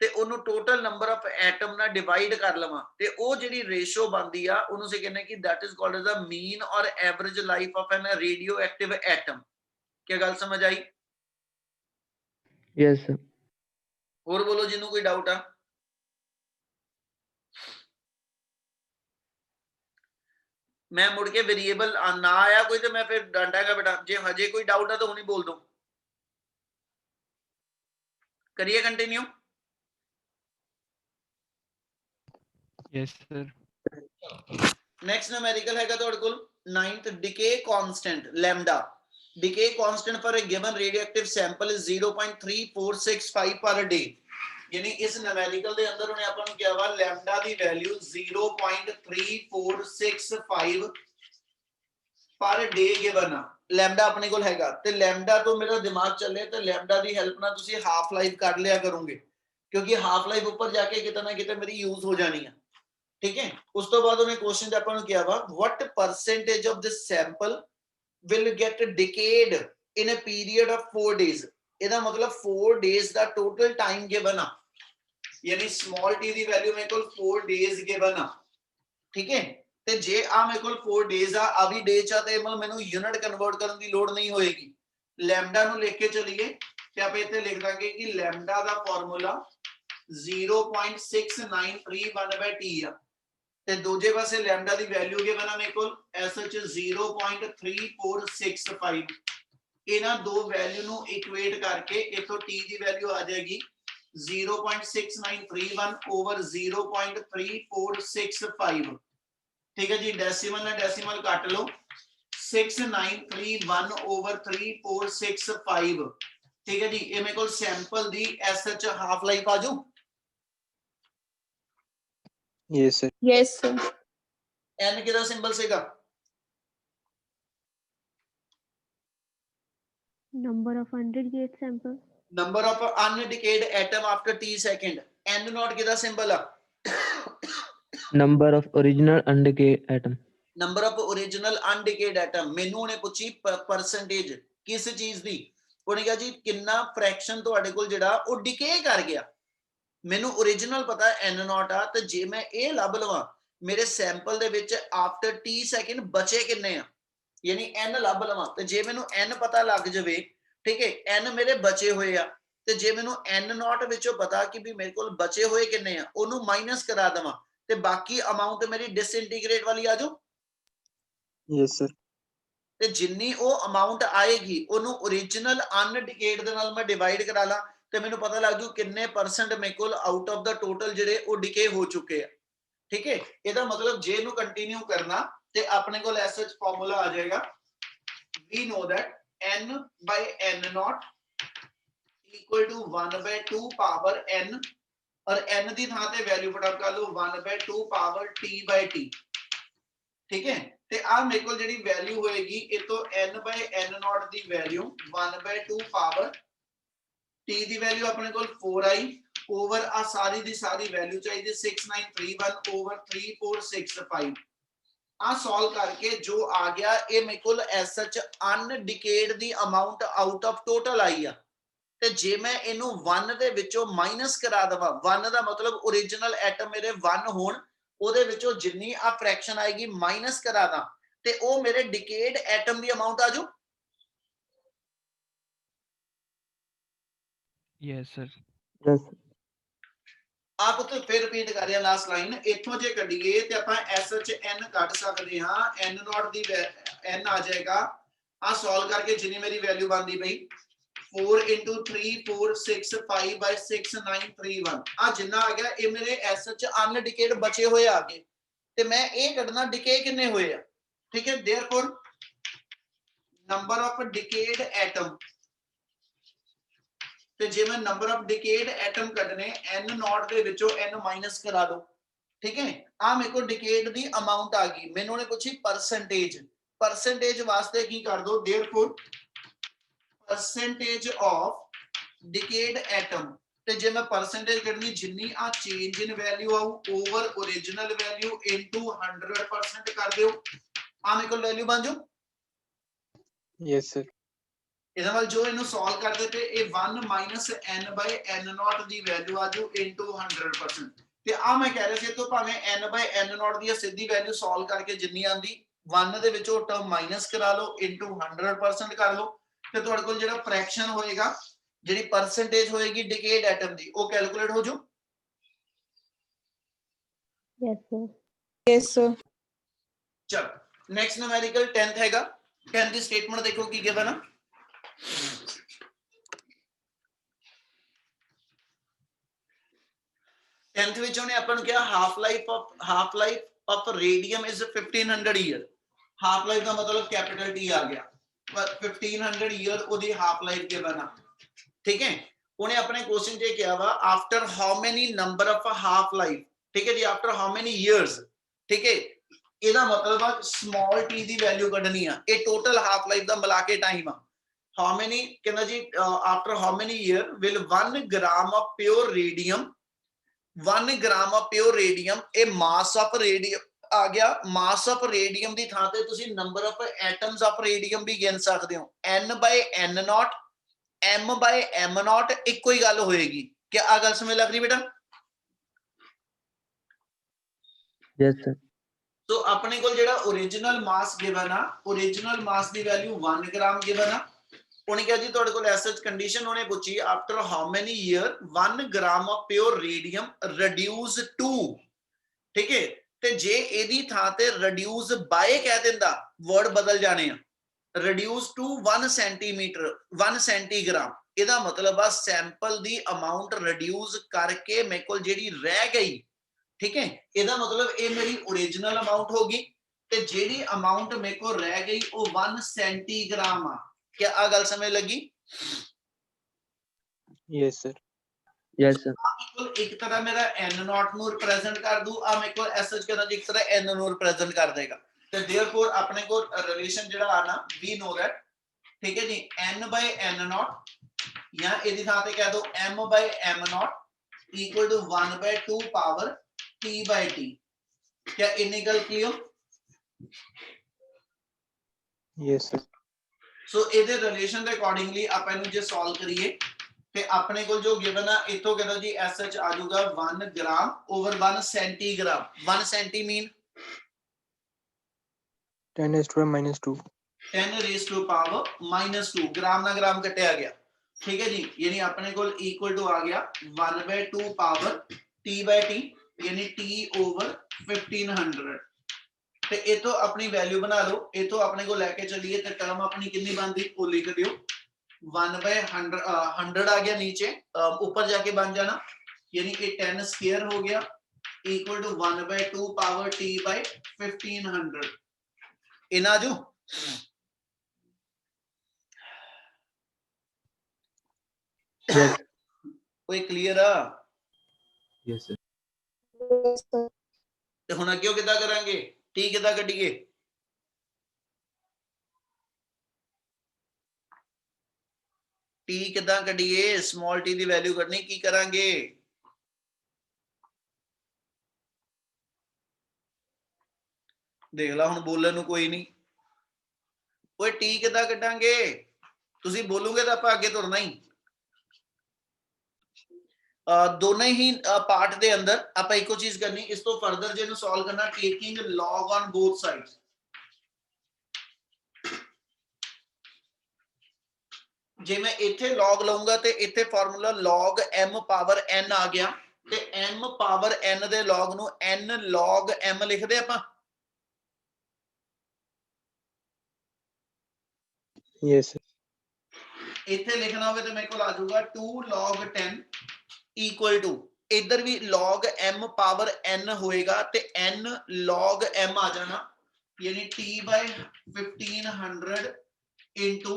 ਤੇ ਉਹਨੂੰ ਟੋਟਲ ਨੰਬਰ ਆਫ ਐਟਮ ਨਾਲ ਡਿਵਾਈਡ ਕਰ ਲਵਾਂ ਤੇ ਉਹ ਜਿਹੜੀ ਰੇਸ਼ੋ ਬਣਦੀ ਆ ਉਹਨੂੰ ਅਸੀਂ ਕਹਿੰਦੇ ਕਿ that is called as the mean or average life of an radioactive atom। ਕੀ ਗੱਲ ਸਮਝ ਆਈ? Yes, sir. ਹੋਰ ਬੋਲੋ ਜਿਹਨੂੰ ਕੋਈ ਡਾਊਟ ਆ। मैं मुड़ के वेरिएबल ना आया कोई तो मैं फिर डांटागा बेटा, जे हजे कोई डाउट है तो हुणी बोल दो। करिए continue. Yes, sir. Next numerical हैगा ਤੁਹਾਡੇ ਕੋਲ 9th decay constant lambda। decay constant for a given radioactive sample is 0.3465 per day। यानी इस न्यूमेरिकल ਦੇ ਅੰਦਰ ਉਹਨੇ ਆਪਾਂ ਨੂੰ ਕਿਹਾ ਵਾ lambda ਦੀ ਵੈਲਿਊ 0.3465 पर डे गिवन आ। लैम्डा अपने कोल हैगा ते लैम्डा तो मेरा दिमाग चले तो लैम्डा दी हेल्प नाल तुसी हाफ लाइफ कर लिया करोगे, क्योंकि हाफ लाइफ ऊपर जाके किते ना किते मेरी यूज हो जानी है, ठीक है। उस तो बाद उन्हें क्वेश्चन च अपन नु किया वा what percentage of this sample will get decayed in a period of 4 days. ਇਹਦਾ ਮਤਲਬ 4 days ਦਾ total time given ਆ, ਯਾਨੀ small t ਦੀ value ਮੇਰੇ ਕੋਲ 4 days given ਆ, ਠੀਕ ਹੈ। ਤੇ ਜੇ ਆ ਮੇਰੇ ਕੋਲ 4 days ਆ ਵੀ day ਚ ਆ ਤੇ ਮਤਲਬ ਮੈਨੂੰ ਯੂਨਿਟ ਕਨਵਰਟ ਕਰਨ ਦੀ ਲੋੜ ਨਹੀਂ ਹੋਏਗੀ। ਲੈਮਡਾ ਨੂੰ ਲਿਖ ਕੇ ਚਲੀਏ ਤੇ ਆਪਾਂ ਇੱਥੇ ਲਿਖ ਦਾਂਗੇ ਕਿ ਲੈਮਡਾ ਦਾ ਫਾਰਮੂਲਾ 0.6931/t ਆ, ਤੇ ਦੂਜੇ ਪਾਸੇ ਲੈਮਡਾ ਦੀ ਵੈਲਿਊ ਗਿਵਨ ਆ ਮੇਰੇ ਕੋਲ ਐਸਐਚ 0.3465। ਇਹਨਾਂ ਦੋ ਵੈਲਿਊ ਨੂੰ ਇਕੁਏਟ ਕਰਕੇ ਇਥੋਂ t ਦੀ ਵੈਲਿਊ ਆ ਜਾਏਗੀ 0.6931/0.3465। ठीक है जी, डेसिमल ने डेसिमल काट लो 6931/3465। ठीक है जी, ये मेरे को सैंपल दी एसएच हाफ लाइफ आ जाओ। Yes sir. Yes, sir. N किदा सिंबल सेगा Number of 100 gate sample. Number of undecayed atom after t second. N naught किदा सिंबल आ Number of original undecayed atom. Number of original undecayed atom. मेनू ने पूछी percentage किस चीज दी, ਉਹਨੇ ਕਿਹਾ ਜੀ ਕਿੰਨਾ ਫ੍ਰੈਕਸ਼ਨ ਤੁਹਾਡੇ ਕੋਲ ਜਿਹੜਾ ਉਹ ਡਿਕੇ ਕਰ ਗਿਆ। ਮੈਨੂੰ ओरिजिनल ਪਤਾ n ਨੋਟ ਆ, ਤੇ ਜੇ ਮੈਂ ਇਹ ਲੱਭ ਲਵਾਂ ਮੇਰੇ ਸੈਂਪਲ ਦੇ ਵਿੱਚ ਆਫਟਰ t ਸੈਕਿੰਡ ਬਚੇ ਕਿੰਨੇ ਆ, ਯਾਨੀ n ਲੱਭ ਲਵਾਂ, ਤੇ ਜੇ ਮੈਨੂੰ n ਪਤਾ ਲੱਗ ਜਾਵੇ, ਠੀਕ ਹੈ, n ਮੇਰੇ ਬਚੇ ਹੋਏ ਆ, ਤੇ ਜੇ ਮੈਨੂੰ n ਨੋਟ ਵਿੱਚੋਂ ਪਤਾ ਕਿ ਵੀ ਮੇਰੇ ਕੋਲ ਬਚੇ ਹੋਏ ਕਿੰਨੇ ਆ, ਉਹਨੂੰ ਮਾਈਨਸ ਕਰਾ ਦੇਵਾਂ ਤੇ ਬਾਕੀ ਅਮਾਉਂਟ ਮੇਰੀ ਡਿਸਇੰਟੀਗ੍ਰੇਟ ਵਾਲੀ ਆ ਜਾਓ। Yes sir. ਤੇ ਜਿੰਨੀ ਉਹ ਅਮਾਉਂਟ ਆਏਗੀ ਉਹਨੂੰ ओरिजिनल ਅਨਡਿਕੇਡ ਦੇ ਨਾਲ ਮੈਂ ਡਿਵਾਈਡ ਕਰਾ ਲਾਂ ਤੇ ਮੈਨੂੰ ਪਤਾ ਲੱਗ ਜੂ ਕਿੰਨੇ ਪਰਸੈਂਟ ਮੇਰੇ ਕੋਲ ਆਊਟ ਆਫ ਦਾ ਟੋਟਲ ਜਿਹੜੇ ਉਹ ਡਿਕੇ ਹੋ ਚੁੱਕੇ ਆ। ਠੀਕ ਹੈ, ਇਹਦਾ ਮਤਲਬ ਜੇ ਇਹਨੂੰ ਕੰਟੀਨਿਊ ਕਰਨਾ ਤੇ ਆਪਣੇ ਕੋਲ ਐਸਐਚ ਫਾਰਮੂਲਾ ਆ ਜਾਏਗਾ, we know that n by n naught equal to 1/2 power n, और n ਦੀ ਥਾਂ ਤੇ ਵੈਲਿਊ ਪੁੱਟ ਕਰ ਲਓ 1/2 power t by t। ठीक है, ਤੇ ਆ ਮੇਰੇ ਕੋਲ ਜਿਹੜੀ ਵੈਲਿਊ ਹੋਏਗੀ ਇਹ ਤੋਂ n by n naught the value 1/2 power t the value ਆਪਣੇ ਕੋਲ 4 ਆਈ ਓਵਰ ਆ ਸਾਰੀ ਦੀ ਸਾਰੀ ਵੈਲਿਊ ਚਾਹੀਦੀ 6931/3465। ਆ ਸੋਲਵ ਕਰਕੇ ਜੋ ਆ ਗਿਆ ਇਹ ਮੇਰੇ ਕੋਲ SH ਅਨਡਿਕੇਡ the amount out of total ਆਈ ਆ। ਤੇ ਜੇ ਮੈਂ ਇਹਨੂੰ 1 ਦੇ ਵਿੱਚੋਂ ਮਾਈਨਸ ਕਰਾ ਦਵਾਂ, 1 ਦਾ ਮਤਲਬ ओरिजिनल ਐਟਮ ਮੇਰੇ 1 ਹੋਣ, ਉਹਦੇ ਵਿੱਚੋਂ ਜਿੰਨੀ ਆ ਫ੍ਰੈਕਸ਼ਨ ਆਏਗੀ ਮਾਈਨਸ ਕਰਾ ਦਾਂ ਤੇ ਉਹ ਮੇਰੇ ਡਿਕੇਡ ਐਟਮ ਦੀ ਅਮਾਉਂਟ ਆ ਜਾਊ। Yes sir. Yes. ਆਪ ਉੱਤੇ ਫਿਰ ਰਿਪੀਟ ਕਰ ਰਿਹਾ ਲਾਸਟ ਲਾਈਨ, ਇੱਥੋਂ ਜੇ ਕੱਢੀਏ ਤੇ ਆਪਾਂ SHN ਕੱਢ ਸਕਦੇ ਹਾਂ, n ਨੋਟ ਦੀ n ਆ ਜਾਏਗਾ। ਆ ਸੋਲਵ ਕਰਕੇ ਜਿੰਨੀ ਮੇਰੀ ਵੈਲਿਊ ਬਣਦੀ ਪਈ 4 into 3465/6931 ਆ ਜਿੰਨਾ ਆ ਗਿਆ ਇਹ ਮੇਰੇ SH ਅਨਡਿਕੇਡ ਬਚੇ ਹੋਏ ਆ ਗਏ, ਤੇ ਮੈਂ ਇਹ ਕੱਢਣਾ ਡਿਕੇ ਕਿੰਨੇ ਹੋਏ ਆ। ਠੀਕ ਹੈ, therefore number of decayed atom, ਤੇ ਜੇ ਮੈਂ ਨੰਬਰ ਆਫ ਡਿਕੇਡ ਐਟਮ ਕੱਢਨੇ n ਨੋਟ ਦੇ ਵਿੱਚੋਂ n ਮਾਈਨਸ ਕਰਾ ਦੋ। ਠੀਕ ਹੈ, ਆ ਮੇਰੇ ਕੋਲ ਡਿਕੇਡ ਦੀ ਅਮਾਉਂਟ ਆ ਗਈ, ਮੈਨੂੰ ਨੇ ਪੁੱਛੀ ਪਰਸੈਂਟੇਜ, ਪਰਸੈਂਟੇਜ ਵਾਸਤੇ ਕੀ ਕਰ ਦੋ therefore percentage of decade atom, ਤੇ ਜੇ ਮੈਂ ਪਰਸੈਂਟੇਜ ਕਰਨੀ ਜਿੰਨੀ ਆ ਚੇਂਜ ਇਨ ਵੈਲਿਊ ਆਉ ਓਵਰ ओरिजिनल ਵੈਲਿਊ ਇਨਟੂ 100% ਕਰ ਦਿਓ, ਆ ਮੇਰੇ ਕੋਲ ਵੈਲਿਊ ਬਣ ਜਾਊ। Yes sir. ਇਹਦਾ ਮਤਲਬ ਜੋ ਇਹਨੂੰ ਸੋਲਵ ਕਰਦੇ ਤੇ ਇਹ 1 - n by n naught the value ਆ ਜਾਊ ਇਨਟੂ 100%। ਤੇ ਆ ਮੈਂ ਕਹਿ ਰਿਹਾ ਸੀ ਤੋਂ ਭਾਵੇਂ n by n naught ਦੀ ਸਿੱਧੀ ਵੈਲਿਊ ਸੋਲਵ ਕਰਕੇ ਜਿੰਨੀ ਆਂਦੀ 1 ਦੇ ਵਿੱਚੋਂ ਟਰਮ ਮਾਈਨਸ ਕਰਾ ਲਓ ਇਨਟੂ 100% ਕਰ ਲਓ, ਤੇ ਤੁਹਾਡੇ ਕੋਲ ਜਿਹੜਾ ਫ੍ਰੈਕਸ਼ਨ ਹੋਏਗਾ, ਜਿਹੜੀ ਪਰਸੈਂਟੇਜ ਹੋਏਗੀ ਡਿਕੇਡ ਐਟਮ ਦੀ, ਉਹ ਕੈਲਕੂਲੇਟ ਹੋ ਜਾਊ। Yes, sir. Yes, sir. ਚਲੋ ਨੈਕਸਟ ਨਿਊਮੈਰੀਕਲ 10th ਹੈਗਾ। 10th ਦੀ ਸਟੇਟਮੈਂਟ ਦੇਖੋ ਕੀ ਗਿਵਨ ਆ। 10th ਵਿੱਚ ਉਹਨੇ ਆਪਾਂ ਨੂੰ ਕਿਹਾ half life of radium is 1500 year. Half life ਦਾ ਮਤਲਬ ਕੈਪੀਟਲ ਟੀ ਆ ਗਿਆ, ਪਰ 1500 ਈਅਰ ਉਹਦੀ ਹਾਫ ਲਾਈਫ ਗਿਵਨ ਆ। ਠੀਕ ਹੈ, ਉਹਨੇ ਆਪਣੇ ਕੁਐਸਚਨ 'ਚ ਕਿਹਾ ਵਾ ਆਫਟਰ ਹਾਊ ਮੈਨੀ ਨੰਬਰ ਆਫ ਹਾਫ ਲਾਈਫ। ਠੀਕ ਹੈ ਜੀ, ਆਫਟਰ ਹਾਊ ਮੈਨੀ ਈਅਰਸ। ਠੀਕ ਹੈ, ਇਹਦਾ ਮਤਲਬ ਆ ਸਮਾਲ ਟੀ ਦੀ ਵੈਲਿਊ ਕੱਢਣੀ ਆ, ਇਹ ਟੋਟਲ ਹਾਫ ਲਾਈਫ ਦਾ ਮਿਲਾ ਕੇ ਟਾਈਮ ਆ। ਹਾਊ ਮੈਨੀ ਕਹਿੰਦਾ ਜੀ after how many year will 1 gram of pure radium, 1 gram of pure radium, ਇਹ ਮਾਸ ਆਫ ਆ ਗਿਆ ਮਾਸ ਆਫ ਰੇਡੀਅਮ ਦੀ ਥਾਂ ਤੇ ਤੁਸੀਂ number of atoms of radium ਵੀ ਗਿਣ ਸਕਦੇ ਹੋ। n/n0 m/m0 ਇੱਕੋ ਹੀ ਗੱਲ ਹੋਏਗੀ। ਕਿ ਆ ਗੱਲ ਸਮਝ ਲੱਗ ਰਹੀ ਬੇਟਾ? yes sir, ਸੋ ਆਪਣੇ ਕੋਲ ਜਿਹੜਾ ओरिजिनल ਮਾਸ ਗਿਵਨ ਆ, ओरिजिनल ਮਾਸ ਦੀ ਵੈਲਿਊ 1 ਗ੍ਰਾਮ ਗਿਵਨ ਆ। ਉਹਨੇ ਕਿਹਾ ਜੀ ਤੁਹਾਡੇ ਕੋਲ ਐਸਐਚ ਕੰਡੀਸ਼ਨ ਉਹਨੇ ਪੁੱਛੀ after how many year 1 gram of pure radium reduce to, ਠੀਕ ਹੈ। ਤੇ ਜੇ ਇਹਦੀ ਥਾਂ ਤੇ ਰਿਡਿਊਸ ਬਾਏ ਕਹਿ ਦਿੰਦਾ, ਵਰਡ ਬਦਲ ਜਾਣੇ ਆ, ਰਿਡਿਊਸ ਟੂ 1 ਸੈਂਟੀਮੀਟਰ 1 ਸੈਂਟੀਗ੍ਰਾਮ, ਇਹਦਾ ਮਤਲਬ ਆ ਸੈਂਪਲ ਦੀ ਅਮਾਉਂਟ ਰਿਡਿਊਸ ਕਰਕੇ ਮੇਰੇ ਕੋਲ ਜਿਹੜੀ ਰਹਿ ਗਈ, ਠੀਕ ਹੈ, ਇਹਦਾ ਮਤਲਬ ਇਹ ਮੇਰੀ ओरिजिनल ਅਮਾਉਂਟ ਹੋ ਗਈ। ਤੇ ਜਿਹੜੀ ਅਮਾਉਂਟ ਮੇਰੇ ਕੋਲ ਰਹਿ ਗਈ ਉਹ 1 ਸੈਂਟੀਗ੍ਰਾਮ ਆ। ਕਿ ਆ ਗੱਲ ਸਮਝ ਲੱਗੀ? Yes sir. yes sir, ਇੱਕ ਤਰ੍ਹਾਂ ਮੇਰਾ n0 ਨੂੰ ਰਿਪਰੈਜ਼ੈਂਟ ਕਰ ਦੂ, ਆ ਮੇਰੇ ਕੋਲ ਐਸਐਚ ਕਹਿੰਦਾ ਜੀ ਇੱਕ ਤਰ੍ਹਾਂ n ਨੂੰ ਰਿਪਰੈਜ਼ੈਂਟ ਕਰ ਦੇਗਾ। ਤੇ देयरफॉर ਆਪਣੇ ਕੋਲ ਰਿਲੇਸ਼ਨ ਜਿਹੜਾ ਆ ਨਾ ਵੀ ਨੋ ਦੈਟ, ਠੀਕ ਹੈ ਜੀ, n/n0 ਜਾਂ ਇਹਦੀ ਥਾਂ ਤੇ ਕਹਿ ਦੋ m/m0 equal to 1/2 power t/t। क्या ਇੰਨੀ ਗੱਲ ਕਲੀਅਰ? Yes sir. ਸੋ ਇਹਦੇ ਰਿਲੇਸ਼ਨ ਦੇ ਅਕੋਰਡਿੰਗਲੀ ਆਪਾਂ ਇਹਨੂੰ ਜੇ ਸੋਲਵ ਕਰੀਏ ਤੇ ਆਪਣੇ ਕੋਲ ਜੋ ਗਿਵਨ ਆ ਇਥੋਂ ਕਹਿੰਦਾ ਜੀ SH ਆ ਜਾਊਗਾ 1 gram over 1 ਸੈਂਟੀਗ੍ਰਾਮ। 1 Santy mean 10 raised to the -2. 10 raised to power -2 gram ਨਾਲ ਗ੍ਰਾਮ ਕੱਟਿਆ ਗਿਆ, ਠੀਕ ਹੈ ਜੀ। ਯਾਨੀ ਆਪਣੇ ਕੋਲ ਇਕੁਅਲ ਟੂ ਆ ਗਿਆ 1/2 ਪਾਵਰ t/t ਯਾਨੀ t ਓਵਰ 1500। ਤੇ ਇਥੋਂ ਆਪਣੀ ਵੈਲਿਊ ਬਣਾ ਲਓ, ਇਥੋਂ ਆਪਣੇ ਕੋਲ ਲੈ ਕੇ ਚੱਲੀਏ ਤੇ ਟਰਮ ਆਪਣੀ ਕਿੰਨੀ ਬਣਦੀ ਉਹ ਲਿਖ ਦਿਓ। 1/100 100 ਆ ਗਿਆ ਨੀਚੇ, ऊपर जाके बन जाना, यानी कि 10 स्क्वायर हो गया equal to 1/2 power t by 1500। इन आजो yes कोई क्लियर आ? yes sir, Yes, sir. ते हुण अगे किदा करांगे, t किदा कढीए? टी किदा कढीए? स्मॉल टी दी वैल्यू कढनी, की करांगे? देख ला हुण बोलण नूं कोई नहीं। ओए टी किदा कढांगे? तुसीं बोलोगे तो आपां अगे तुरना ही। दोनों ही पार्ट दे अंदर आपां इको चीज करनी। इस तो फर्दर जे नूं सॉल्व करना taking log on both sides. जे मैं इथे लॉग लाऊंगा ते इथे formula log m power n आ गया ते m पावर n दे log नूं n log m लिख दे आपां। Yes sir. इथे लिखना होवे तो मेरे को आ जाऊगा 2 log 10 इक्वल टू, इधर भी log m पावर n होएगा ते n log m आ जाना, यानी t by 1500 into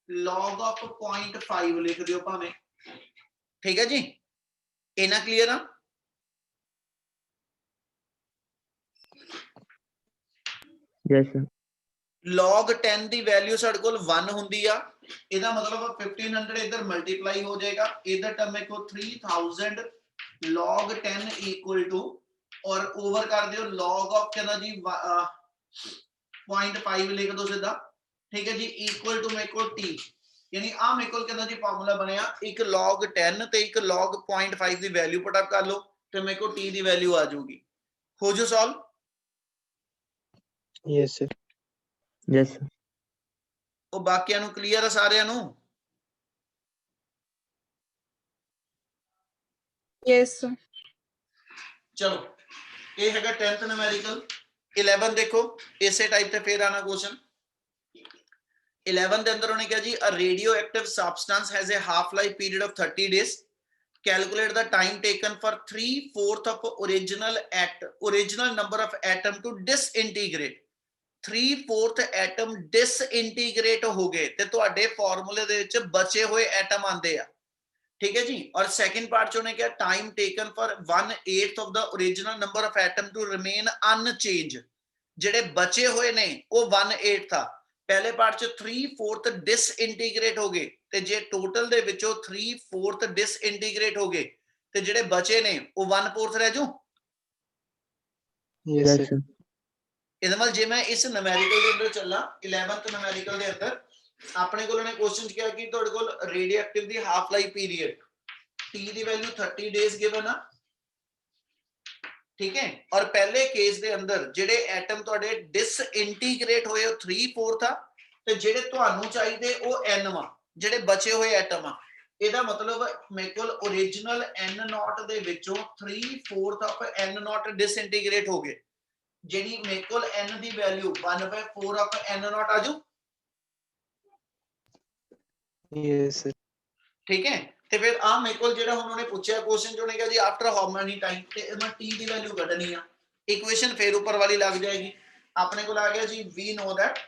log of 0.5 लिख दियो भावें। ठीक है जी, इना क्लियर आ? yes sir, log 10 ਦੀ ਵੈਲਿਊ ਸਾਡੇ ਕੋਲ 1 ਹੁੰਦੀ ਆ, ਇਹਦਾ ਮਤਲਬ 1500 ਇਧਰ ਮਲਟੀਪਲਾਈ ਹੋ ਜਾਏਗਾ, ਇਧਰ ਟਰਮ ਮੇਰੇ ਕੋਲ 3000 log 10 ਇਕੁਅਲ ਟੂ ਔਰ ਓਵਰ ਕਰ ਦਿਓ log ਆਫ ਕਹਿੰਦਾ ਜੀ 0.5 ਲਿਖ ਦੋ ਸਿੱਧਾ, ਠੀਕ ਹੈ ਜੀ, ਇਕੁਅਲ ਟੂ ਮੇਰੇ ਕੋਲ t, ਯਾਨੀ ਆ ਮੇਰੇ ਕੋਲ ਕਹਿੰਦਾ ਜੀ ਫਾਰਮੂਲਾ ਬਣਿਆ ਇੱਕ log 10 ਤੇ ਇੱਕ log 0.5 ਦੀ ਵੈਲਿਊ ਪੁੱਟ ਅਪ ਕਰ ਲਓ ਤੇ ਮੇਰੇ ਕੋਲ t ਦੀ ਵੈਲਿਊ ਆ ਜਾਊਗੀ। ਹੋ ਜੋ solve? Yes sir. yes sir, ਉਹ ਬਾਕੀਆਂ ਨੂੰ ਕਲੀਅਰ ਆ ਸਾਰਿਆਂ ਨੂੰ? Yes, sir. ਚਲੋ ਇਹ ਹੈਗਾ 10th ਨੂਮੈਰੀਕਲ। 11 ਦੇਖੋ ਇਸੇ ਟਾਈਪ ਤੇ ਫੇਰ ਆਣਾ ਕੁਐਸਚਨ। 11 ਦੇ ਅੰਦਰ ਉਹਨੇ ਕਿਹਾ ਜੀ a radioactive substance has a half life period of 30 days, calculate the time taken for 3/4 of original number of atom to disintegrate। 3/4 atom ਡਿਸਇੰਟੀਗ੍ਰੇਟ ਹੋ ਗਏ ਤੇ ਤੁਹਾਡੇ ਫਾਰਮੂਲੇ ਦੇ ਵਿੱਚ ਬਚੇ ਹੋਏ ਐਟਮ ਆਂਦੇ ਆ, ਠੀਕ ਹੈ ਜੀ। ਔਰ ਸੈਕਿੰਡ ਪਾਰਟ ਚ ਉਹਨੇ ਕਿਹਾ ਟਾਈਮ ਟੇਕਨ ਫॉर 1/8 ਆਫ ਦਾ original number of atom to remain unchange. ਜਿਹੜੇ ਬਚੇ ਹੋਏ ਨੇ ਉਹ 1/8 ਥਾ, ਪਹਿਲੇ ਪਾਰਟ ਚ 3/4 ਡਿਸਇੰਟੀਗ੍ਰੇਟ ਹੋ ਗਏ ਤੇ ਜੇ ਟੋਟਲ ਦੇ ਵਿੱਚੋਂ 3/4 ਡਿਸਇੰਟੀਗ੍ਰੇਟ ਹੋ ਗਏ ਤੇ ਜਿਹੜੇ ਬਚੇ ਨੇ ਉਹ 1/4 ਰਹਿ ਜੂ। Yes yes sir. sir, ਇਹਦੇ ਨਾਲ ਜੇ ਮੈਂ ਇਸ ਨੂਮੈਰੀਕਲ ਦੇ ਅੰਦਰ ਚੱਲਾਂ 11th ਨੂਮੈਰੀਕਲ ਦੇ ਅੰਦਰ ਆਪਣੇ ਕੋਲ ਉਹਨੇ ਕੁਐਸਚਨ ਕਿਹਾ ਕਿ ਤੁਹਾਡੇ ਕੋਲ ਰੇਡੀਓਐਕਟਿਵ ਦੀ ਹਾਫ ਲਾਈਫ ਪੀਰੀਅਡ T ਦੀ ਵੈਲਿਊ 30 ਡੇਜ਼ ਗਿਵਨ ਆ, ਠੀਕ ਹੈ। ਔਰ ਪਹਿਲੇ ਕੇਸ ਦੇ ਅੰਦਰ ਜਿਹੜੇ ਐਟਮ ਤੁਹਾਡੇ ਡਿਸਇੰਟੀਗ੍ਰੇਟ ਹੋਏ ਉਹ 3/4 ਆ ਤੇ ਜਿਹੜੇ ਤੁਹਾਨੂੰ ਚਾਹੀਦੇ ਉਹ n ਵਾ, ਜਿਹੜੇ ਬਚੇ ਹੋਏ ਐਟਮ ਆ। ਇਹਦਾ ਮਤਲਬ ਮੇਰੇ ਕੋਲ origignal n0 ਦੇ ਵਿੱਚੋਂ 3/4 ਆਫ n0 ਡਿਸਇੰਟੀਗ੍ਰੇਟ ਹੋ ਗਏ, ਜਿਹੜੀ ਮੇਰੇ ਕੋਲ n the value 1/4 of n0 ਆਜੂ, Yes, sir. ਠੀਕ ਹੈ। ਤੇ ਫਿਰ ਆ ਮੇਰੇ ਕੋਲ ਜਿਹੜਾ ਹੁਣ ਉਹਨੇ ਪੁੱਛਿਆ ਕੁਐਸਚਨ ਜੋ ਨੇ ਕਿਹਾ ਜੀ ਆਫਟਰ ਹਾਊ ਮੈਨੀ ਟਾਈਮ, ਤੇ ਮੈਂ t ਦੀ ਵੈਲਿਊ ਕੱਢਣੀ ਆ, ਇਕੁਏਸ਼ਨ ਫੇਰ ਉੱਪਰ ਵਾਲੀ ਲੱਗ ਜਾਏਗੀ। ਆਪਣੇ ਕੋਲ ਆ ਗਿਆ ਜੀ we know that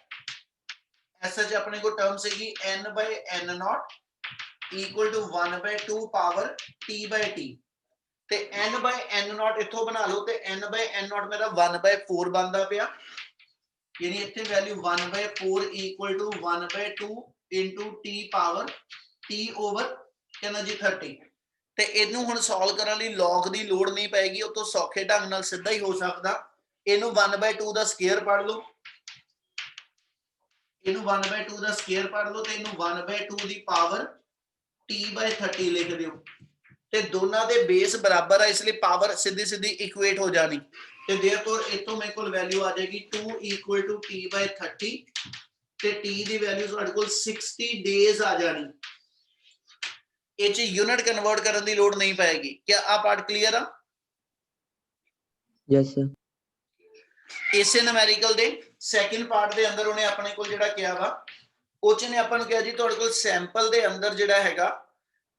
ਐਸਐਚ ਆਪਣੇ ਕੋਲ ਟਰਮ ਸੀਗੀ n/n0 equal to 1/2 power t/t, ਤੇ n/n0 ਇੱਥੋਂ ਬਣਾ ਲਓ ਤੇ n/n0 ਮੇਰਾ 1/4 ਬਣਦਾ ਪਿਆ, ਯਾਨੀ ਇੱਥੇ value 1/4 equal to 1/2 into t power t over ਕਿੰਨਾ ਜੀ 30। ਤੇ ਇਹਨੂੰ ਹੁਣ ਸੋਲਵ ਕਰਨ ਲਈ ਲੌਗ ਦੀ ਲੋੜ ਨਹੀਂ ਪੈਗੀ, ਉਹ ਤੋਂ ਸੌਖੇ ਢੰਗ ਨਾਲ ਸਿੱਧਾ ਹੀ ਹੋ ਸਕਦਾ। ਇਹਨੂੰ 1/2 ਦਾ ਸਕੁਅਰ ਪੜ ਲਓ, ਇਹਨੂੰ 1/2 ਦਾ ਸਕੁਅਰ ਪੜ ਲਓ ਤੇ ਇਹਨੂੰ 1/2 ਦੀ ਪਾਵਰ t/30 ਲਿਖ ਦਿਓ, ਤੇ ਦੋਨਾਂ ਦੇ ਬੇਸ ਬਰਾਬਰ ਆ ਇਸ ਲਈ ਪਾਵਰ ਸਿੱਧੀ ਸਿੱਧੀ ਇਕੁਏਟ ਹੋ ਜਾਣੀ, ਤੇ ਦੇਅਰਫੋਰ ਇਤੋਂ ਮੇਰੇ ਕੋਲ ਵੈਲਿਊ ਆ ਜਾਏਗੀ 2 equal to t/30 ਤੇ t ਦੀ ਵੈਲਿਊ ਤੁਹਾਡੇ ਕੋਲ 60 ਡੇਜ਼ ਆ ਜਾਣੀ। ਇਹ ਚ ਯੂਨਿਟ ਕਨਵਰਟ ਕਰਨ ਦੀ ਲੋੜ ਨਹੀਂ ਪਏਗੀ। ਕੀ ਆ ਪਾਰਟ ਕਲੀਅਰ ਆ? Yes, sir. ਇਸੇ ਨੂਮੈਰੀਕਲ ਦੇ ਸੈਕਿੰਡ ਪਾਰਟ ਦੇ ਅੰਦਰ ਉਹਨੇ ਆਪਣੇ ਕੋਲ ਜਿਹੜਾ ਕਿਹਾ ਵਾ ਉਹ ਚ ਨੇ ਆਪਾਂ ਨੂੰ ਕਿਹਾ ਜੀ ਤੁਹਾਡੇ ਕੋਲ ਸੈਂਪਲ ਦੇ ਅੰਦਰ ਜਿਹੜਾ ਹੈਗਾ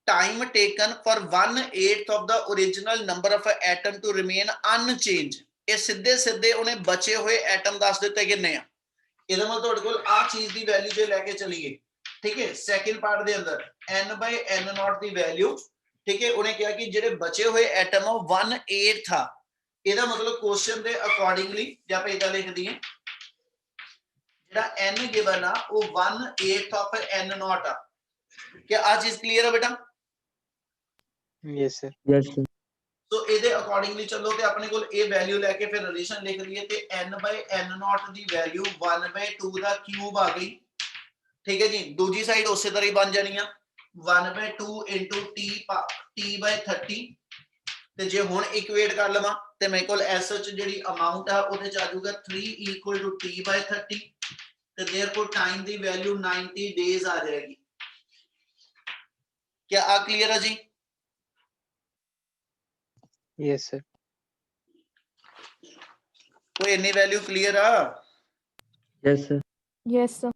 time taken for 1/8 of the original number of atom to remain unchanged, ਇਹ ਸਿੱਧੇ ਸਿੱਧੇ ਉਹਨੇ ਬਚੇ ਹੋਏ ਐਟਮ ਦੱਸ ਦਿੱਤੇ ਕਿੰਨੇ ਆ। ਇਹਦਾ ਮਤਲਬ ਤੁਹਾਡੇ ਕੋਲ ਆ ਚੀਜ਼ ਦੀ ਵੈਲਿਊ ਜੇ ਲੈ ਕੇ ਚਲੀਏ, ਠੀਕ ਹੈ, ਸੈਕਿੰਡ ਪਾਰਟ ਦੇ ਅੰਦਰ n/n0 ਦੀ ਵੈਲਿਊ, ਠੀਕ ਹੈ, ਉਹਨੇ ਕਿਹਾ ਕਿ ਜਿਹੜੇ ਬਚੇ ਹੋਏ ਐਟਮ ਆ 1/8 ਥਾ। ਇਹਦਾ ਮਤਲਬ ਕੁਐਸਚਨ ਦੇ ਅਕੋਰਡਿੰਗਲੀ ਜੇ ਆਪਾਂ ਇਹਦਾ ਲਿਖ ਦਈਏ ਜਿਹੜਾ n ਗਿਵਨ ਆ ਉਹ 1/8 ਆਫ n0 ਆ। ਕੀ ਆ ਚੀਜ਼ ਕਲੀਅਰ ਹੈ ਬੇਟਾ? Yes, sir. Yes, sir. ਸੋ ਇਹਦੇ ਅਕੋਰਡਿੰਗਲੀ ਚੱਲੋ ਤੇ ਆਪਣੇ ਕੋਲ ਇਹ ਵੈਲਿਊ ਲੈ ਕੇ ਫਿਰ ਰਿਲੇਸ਼ਨ ਲਿਖ ਲਈਏ ਤੇ n/n0 ਦੀ ਵੈਲਿਊ 1/2 ਦਾ ਕਿਊਬ ਆ ਗਈ, ਠੀਕ ਹੈ ਜੀ। ਦੂਜੀ ਸਾਈਡ ਉਸੇ ਤਰ੍ਹਾਂ ਹੀ ਬਣ ਜਾਣੀ ਆ 1/2 into t/30, ਤੇ ਜੇ ਹੁਣ ਇਕੁਏਟ ਕਰ ਲਵਾਂ ਤੇ ਮੇਰੇ ਕੋਲ ਐਸਐਚ ਜਿਹੜੀ ਅਮਾਉਂਟ ਆ ਉਹਦੇ ਚ ਆ ਜਾਊਗਾ 3 equal to t/30, ਤੇ देयरफॉर टाइम ਦੀ ਵੈਲਿਊ 90 ਡੇਜ਼ ਆ ਜਾਏਗੀ। ਕੀ ਆ ਕਲੀਅਰ ਹੈ ਜੀ? Yes, sir. ਕੋਈ ਇੰਨੀ ਵੈਲਿਊ ਕਲੀਅਰ ਆ? Yes, sir. Yes, sir.